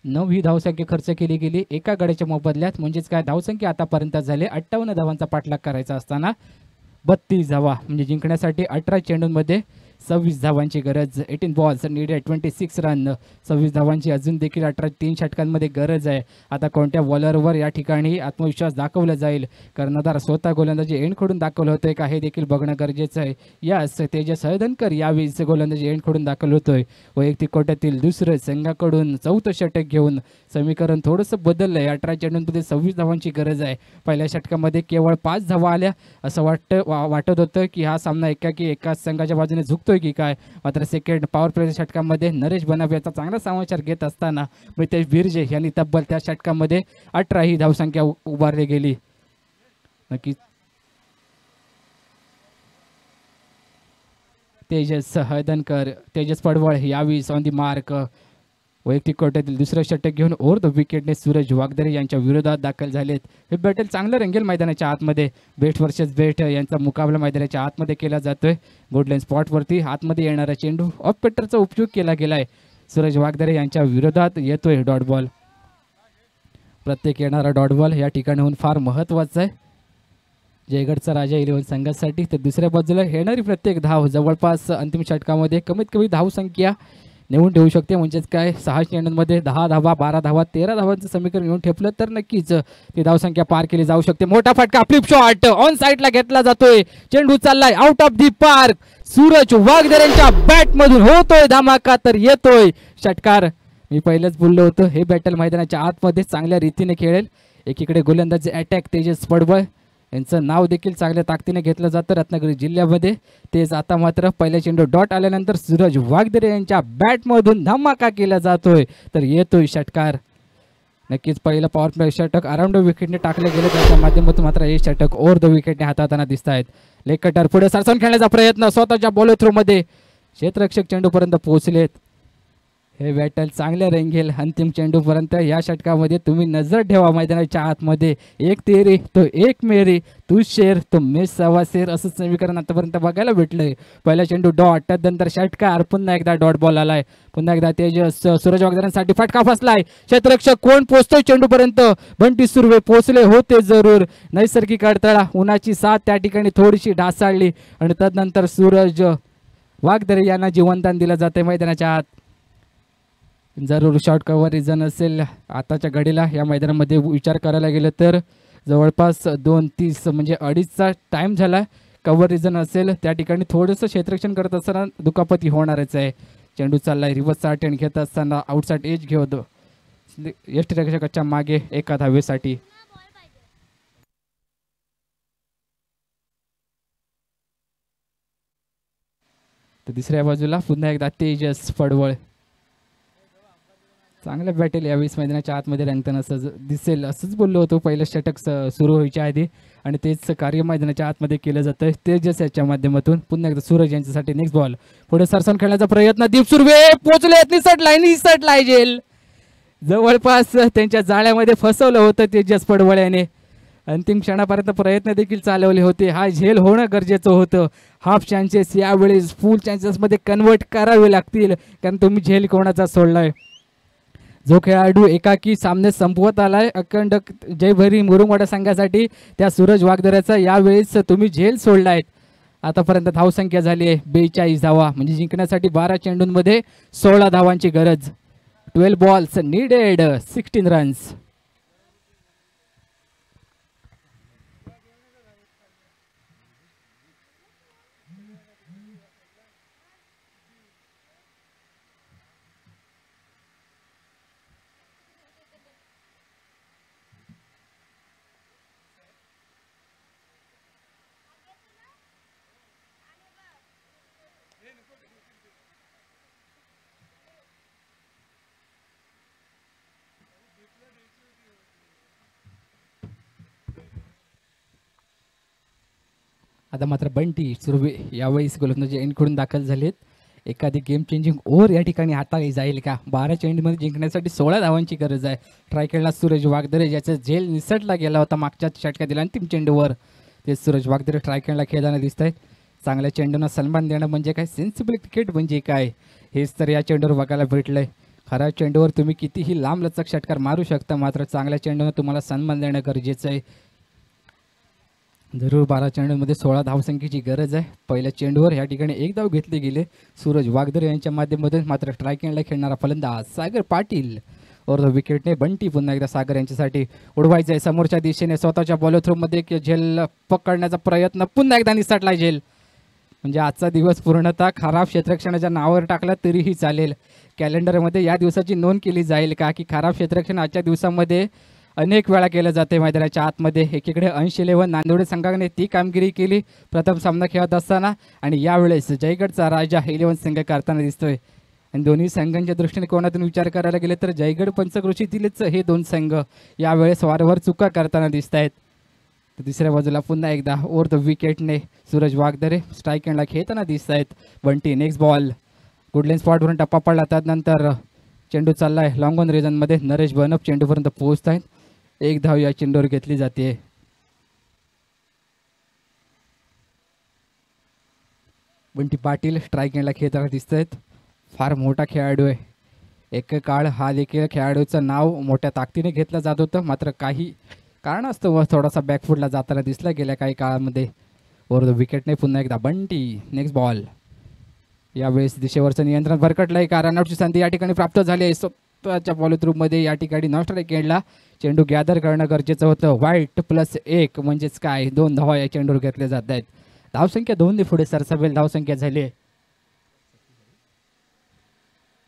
9 ही धावसंख्या खर्च केली गेली एका गड्याच्या मोबदल्यात. म्हणजेच काय धावसंख्या आतापर्यंत झाले 58 धावांचा पाठलाग करायचा असताना 32 धावा, म्हणजे जिंकण्यासाठी 18 चेंडूंमध्ये 26 धावांची गरज. 18 बॉल्स नीडेड 26 रन. 26 धावांची अजून देखील 3 षटकांमध्ये गरज आहे. आता कोणत्या बॉलरवर या ठिकाणी आत्मविश्वास दाखवला जाईल, कर्णधार स्वतः गोलंदाजी एंडकडून दाखवलं होतंय का हे देखील बघणं गरजेचं आहे. यास तेजस हळदणकर यावेळीच गोलंदाजी एंडकडून दाखल होतोय. वैयक्तिक कोट्यातील दुसरं संघाकडून 4थं षटक घेऊन समीकरण थोडंसं बदललंय. 18 चेंडूंमध्ये 26 धावांची गरज आहे. पहिल्या षटकामध्ये केवळ 5 धावा आल्या. असं वाटत होतं की हा सामना एकाच संघाच्या बाजूने झुकतो की काय. मात्र सेकंड पॉवर प्लेच्या षटकामध्ये नरेश बनाव याचा चांगला समाचार घेत असताना मितेश बिर्जे यांनी तब्बल त्या षटकामध्ये 18 ही धावसंख्या उभारली गेली. नक्की तेजस हळदणकर, तेजस पडवळ यावेळी ऑन दी मार्क. वैयक्तिक कोट्यातील दुसरं षटक घेऊन ओव्हर द विकेटने सूरज वाघदरे यांच्या विरोधात दाखल झालेत. हे बॅटल चांगलं रंगेल मैदानाच्या आतमध्ये. बेट वर्सेस बेट यांचा मुकाबला मैदानाच्या आतमध्ये केला जातोय. गोल्डन स्पॉटवरती आतमध्ये येणारा चेंडू ऑफ कटरचा उपयोग केला गेलाय. सूरज वाघदरे यांच्या विरोधात येतोय डॉट बॉल. प्रत्येक येणारा डॉट बॉल या ठिकाणाहून फार महत्त्वाचा आहे जयगडचा राजा 11 संघासाठी. तर दुसऱ्या बाजूला येणारी प्रत्येक धाव जवळपास अंतिम षटकामध्ये कमीत कमी धावसंख्या नेऊन ठेवू शकते. म्हणजेच काय 6 चेंडूंमध्ये 10 धावा, 12 धावा, 13 धावांचं समीकरण येऊन ठेवलं तर नक्कीच ती धावसंख्या पार केली जाऊ शकते. मोठा फटका, फ्लिप शॉट ऑन साईडला घेतला जातोय. चेंडू चाललाय out of the park. Suraj वाघदरेंच्या बॅटमधून होतोय धमाका तर येतोय षटकार. मी पहिलंच बोललो होतो हे बॅटल मैदानाच्या आतमध्ये चांगल्या रीतीने खेळेल. एकीकडे गोलंदाजी अटॅक तेजस पडवळ यांचं नाव देखील चांगल्या ताकदीने घेतलं जातं रत्नागिरी जिल्ह्यामध्ये. तेच आता मात्र पहिल्या चेंडू डॉट आल्यानंतर सूरज वाघदरे यांच्या बॅटमधून धमाका केला जातोय तर येतोय षटकार. नक्कीच पहिलं पॉवर प्ले षटक अराउंड विकेटने टाकले गेले, त्याच्या माध्यमातून मात्र हे षटक ओव्हर द विकेटने हाताळताना दिसत आहेत. लेग कटर पुढे सरसवून खेळण्याचा प्रयत्न स्वतःच्या बॉल थ्रो मध्ये क्षेत्ररक्षक चेंडूपर्यंत पोहोचलेत. हे बॅटल चांगले रंगेल अंतिम चेंडूपर्यंत. या षटकामध्ये तुम्ही नजर ठेवा मैदानाच्या आतमध्ये. एक तेरी तो एक मेरी, तू शेर तो मी सवा शेर असं समीकरण आतापर्यंत बघायला भेटलंय. पहिला चेंडू डॉट, त्यानंतर षटकार, पुन्हा एकदा डॉट बॉल आलाय. पुन्हा एकदा तेजस सूरज वाघदरेंसाठी फटका फसलाय. क्षेत्ररक्षक कोण पोहोचतोय चेंडूपर्यंत? बंटी सुर्वे पोहोचले होते जरूर. नैसर्गिक अडथळा, उन्हाची साथ त्या ठिकाणी थोडीशी ढासाळली आणि त्यानंतर सूरज वाघदरे यांना जीवनदान दिलं जाते मैदानाच्या आत. जरूर शॉर्ट कव्हर रिझन असेल आताच्या घडीला या मैदानामध्ये विचार करायला गेलं तर जवळपास 2:30 म्हणजे 2:30चा टाईम झाला. कव्हर रिझन असेल त्या ठिकाणी थोडंसं क्षेत्ररक्षण करत असताना दुखापती होणारच आहे. चेंडू चाललाय रिव्हर्सचा अटेंड घेत असताना आउटसाइड एज घेतो यष्टिरक्षकाच्या मागे एका धावेसाठी. तर दुसऱ्या बाजूला पुन्हा एकदा तेजस पडवळ. चांगल्या बॅटल यावेळेस मैदानाच्या आतमध्ये रंगताना दिसेल असंच बोललो होतो पहिलं षटक सुरू व्हायच्या आधी. आणि तेच कार्य मैदानाच्या आतमध्ये केलं जातं तेजस याच्या माध्यमातून. पुन्हा एकदा सूरज यांच्यासाठी नेक्स्ट बॉल पुढे सरसवून खेळण्याचा प्रयत्न. दीप सुर्वे पोचलेत, निसटलाय जेल. जवळपास त्यांच्या जाळ्यामध्ये फसवलं होतं तेजस पडवळ याने. अंतिम क्षणापर्यंत प्रयत्न देखील चालवले होते. हा झेल होणं गरजेचं होतं. हाफ चान्सेस यावेळेस फुल चान्सेसमध्ये कन्वर्ट करावे लागतील कारण तुम्ही झेल कोणाचा सोडलाय. जो खेळाडू एकाकी सामने संपवत आलाय अखंड जयभरी मुरुमवाडा संघासाठी त्या सूरज वागदऱ्याचा यावेळेस तुम्ही झेल सोडलायत. आतापर्यंत धावसंख्या झाली आहे 42 धावा, म्हणजे जिंकण्यासाठी 12 चेंडूंमध्ये 16 धावांची गरज. 12 बॉल्स नीडेड 16 रन्स. आता मात्र बंटी सुर्वे यावेळेस गोलंदाजी एंडकडून दाखल झालेत. एखादी गेम चेंजिंग ओव्हर या ठिकाणी हाताळली जाईल का? 12 चेंडूमध्ये जिंकण्यासाठी 16 धावांची गरज आहे. ट्राय केला सूरज वागदरे, ज्याचा झेल निसटला गेला होता मागच्या षटका दिला अंतिम चेंडूवर. ते सूरज वागदरे ट्राय केला खेळताना दिसत आहेत. चांगल्या चेंडूंना सन्मान देणं म्हणजे काय, सेन्सिबल क्रिकेट म्हणजे काय, हेच तर या चेंडूवर बघायला भेटलंय. खऱ्या चेंडूवर तुम्ही कितीही लांब लचक षटकार मारू शकता, मात्र चांगल्या चेंडूनं तुम्हाला सन्मान देणं गरजेचं आहे. जरूर 12 चेंडूंमध्ये 16 धावसंख्येची गरज आहे. पहिल्या चेंडूवर या ठिकाणी 1 धाव घेतली गेले सूरज वागदरे यांच्या माध्यमातून. मात्र स्ट्रायकिंगला खेळणारा फलंदाज सागर पाटील और विकेटने बंटी पुन्हा एकदा सागर यांच्यासाठी उडवायचं आहे समोरच्या दिशेने. स्वतःच्या बॉल थ्रोमध्ये झेल पकडण्याचा प्रयत्न, पुन्हा एकदा निसटला झेल. म्हणजे आजचा दिवस पूर्णतः खराब क्षेत्ररक्षणाच्या नावावर टाकला तरीही चालेल. कॅलेंडरमध्ये या दिवसाची नोंद केली जाईल का, की खराब क्षेत्ररक्षण आजच्या दिवसामध्ये अनेक वेळा केलं जाते मैदानाच्या आतमध्ये. एकीकडे अंश 11 नांदोडे संघाने ती कामगिरी केली प्रथम सामना खेळत असताना, आणि यावेळेस जयगडचा राजा 11 संघ करताना दिसतोय. आणि दोन्ही संघांच्या दृष्टिकोनातून विचार करायला गेले तर जयगड पंचक्रोशीतीलच हे दोन संघ यावेळेस वारंवार चुका करताना दिसत आहेत. दुसऱ्या बाजूला पुन्हा एकदा over the विकेटने Suraj Wagdare strike एंडला खेळताना दिसत आहेत. बंटी नेक्स्ट बॉल, गुडलेन स्पॉटवरून टप्पा पडला, त्यानंतर चेंडू चाललाय लॉंग ऑन रिजनमध्ये. नरेश बनप चेंडूपर्यंत पोहोचत आहेत. 1 धाव या चेंडूवर घेतली जाते. बंटी पाटील स्ट्राईक एंडला खेळताना दिसत आहेत. फार मोठा खेळाडू आहे. एक काळ हा देखील खेळाडूचं नाव मोठ्या ताकदीने घेतलं जात होतं, मात्र काही कारणास्तव थोडासा बॅकफुटला जाताना दिसला गेल्या काही काळामध्ये. ओव्हर द विकेटने पुन्हा एकदा बंटी नेक्स्ट बॉल. यावेळेस दिशेवरचं नियंत्रण भरकटलंय, कारण रनआउटची संधी या ठिकाणी प्राप्त झाली आहे. स्वतःच्या बॉल थ्रूमध्ये या ठिकाणी नॉन स्ट्राईक एंडला चेंडू गॅदर करणं गरजेचं होतं. वाईट +1 म्हणजेच काय 2 धावा या चेंडूवर घेतल्या जात आहेत. धावसंख्या 2 ने पुढे सरसावेल धावसंख्या झाली आहे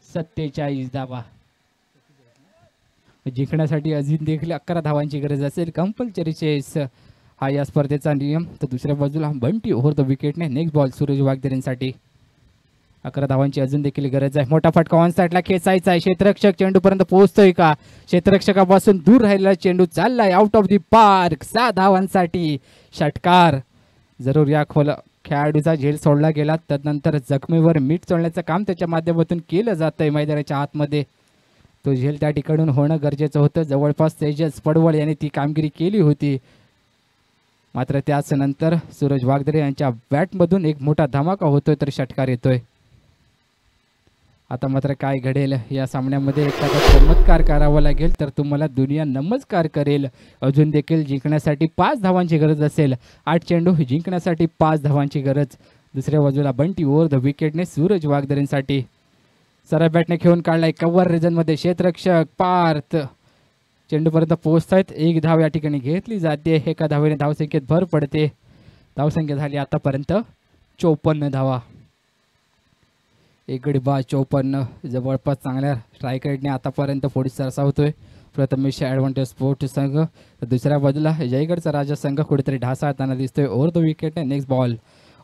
47 धावा. जिंकण्यासाठी अजून देखील 11 धावांची गरज असेल. कंपल्सरी चेस हा या स्पर्धेचा नियम. तर दुसऱ्या बाजूला बंटी ओव्हर द विकेटने नेक्स्ट बॉल सूरज वागदरेंसाठी. 11 धावांची अजून देखील गरज आहे. मोठा फटका ऑन साईडला खेचायचा आहे. क्षेत्ररक्षक चेंडूपर्यंत पोहोचतोय का? क्षेत्ररक्षकापासून दूर राहिलेला चेंडू चाललाय आउट ऑफ दी पार्क. 6 धावांसाठी षटकार. जरूर या खेळाडूचा झेल सोडला गेला, त्यानंतर जखमीवर मीठ चोळण्याचं काम त्याच्या माध्यमातून केलं जातंय मैदानाच्या आतमध्ये. तो झेल त्या ठिकाणून होणं गरजेचं होतं. जवळपास तेजस पडवळ यांनी ती कामगिरी केली होती, मात्र त्याच नंतर सूरज वागदरे यांच्या बॅटमधून एक मोठा धमाका होतोय तर षटकार येतोय. आता मात्र काय घडेल या सामन्यामध्ये, एखादा चमत्कार करावा लागेल तर तुम्हाला दुनिया नमस्कार करेल. अजून देखील जिंकण्यासाठी 5 धावांची गरज असेल. 8 चेंडू जिंकण्यासाठी 5 धावांची गरज. दुसऱ्या बाजूला बंटी ओव्हर द विकेटने सूरज वागदरेंसाठी सरळ बॅटने खेळून काढलाय कव्हर रिजनमध्ये. क्षेत्ररक्षक पार्थ चेंडूपर्यंत पोहोचत आहेत. 1 धाव या ठिकाणी घेतली जाते. एका धावेने धावसंख्येत भर पडते. धावसंख्या झाली आतापर्यंत 54 धावा. 1 गडी बाद 54. जवळपास चांगल्या स्ट्राईक रेटने आतापर्यंत पुढे सरसावतोय प्रथमेश ॲडव्हान्टेज स्पोर्ट संघ. तर दुसऱ्या बाजूला जयगडचा राजा संघ कुठेतरी ढासाळताना दिसतोय. ओव्हर द विकेटने नेक्स्ट बॉल.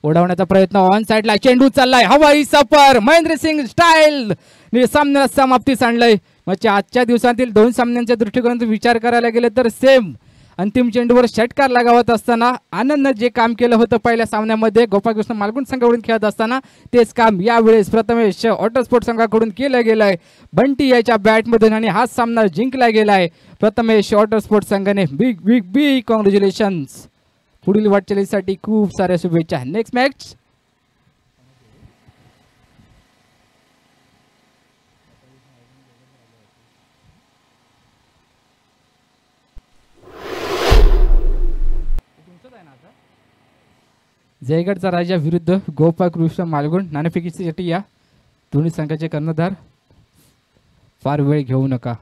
उडवण्याचा प्रयत्न ऑन साईडला, चेंडू चाललाय हवाई सफर. महेंद्र सिंग स्टाईल सामन्याला समाप्तीस आणलंय. म्हणजे आजच्या दिवसातील 2 सामन्यांच्या दृष्टिकोनातून विचार करायला गेले तर सेम अंतिम चेंडूवर षटकार लगावत असताना आनंदनं जे काम केलं होतं पहिल्या सामन्यामध्ये गोपाळकृष्ण मालगुण संघाकडून खेळत असताना, तेच काम यावेळेस प्रथमेश ऑटोस्पोर्ट संघाकडून केलं गेलंय बंटी याच्या बॅटमधून, आणि हा सामना जिंकला गेलाय प्रथमेश ऑटोस्पोर्ट संघाने. Big big big congratulations. पुढील वाटचालीसाठी खूप साऱ्या शुभेच्छा. नेक्स्ट मॅच जयगडचा राजा विरुद्ध गोपाळ कृष्ण मालगुण नाणेफेकीसाठी या दोन्ही संघाचे कर्णधार फार वेळ घेऊ नका.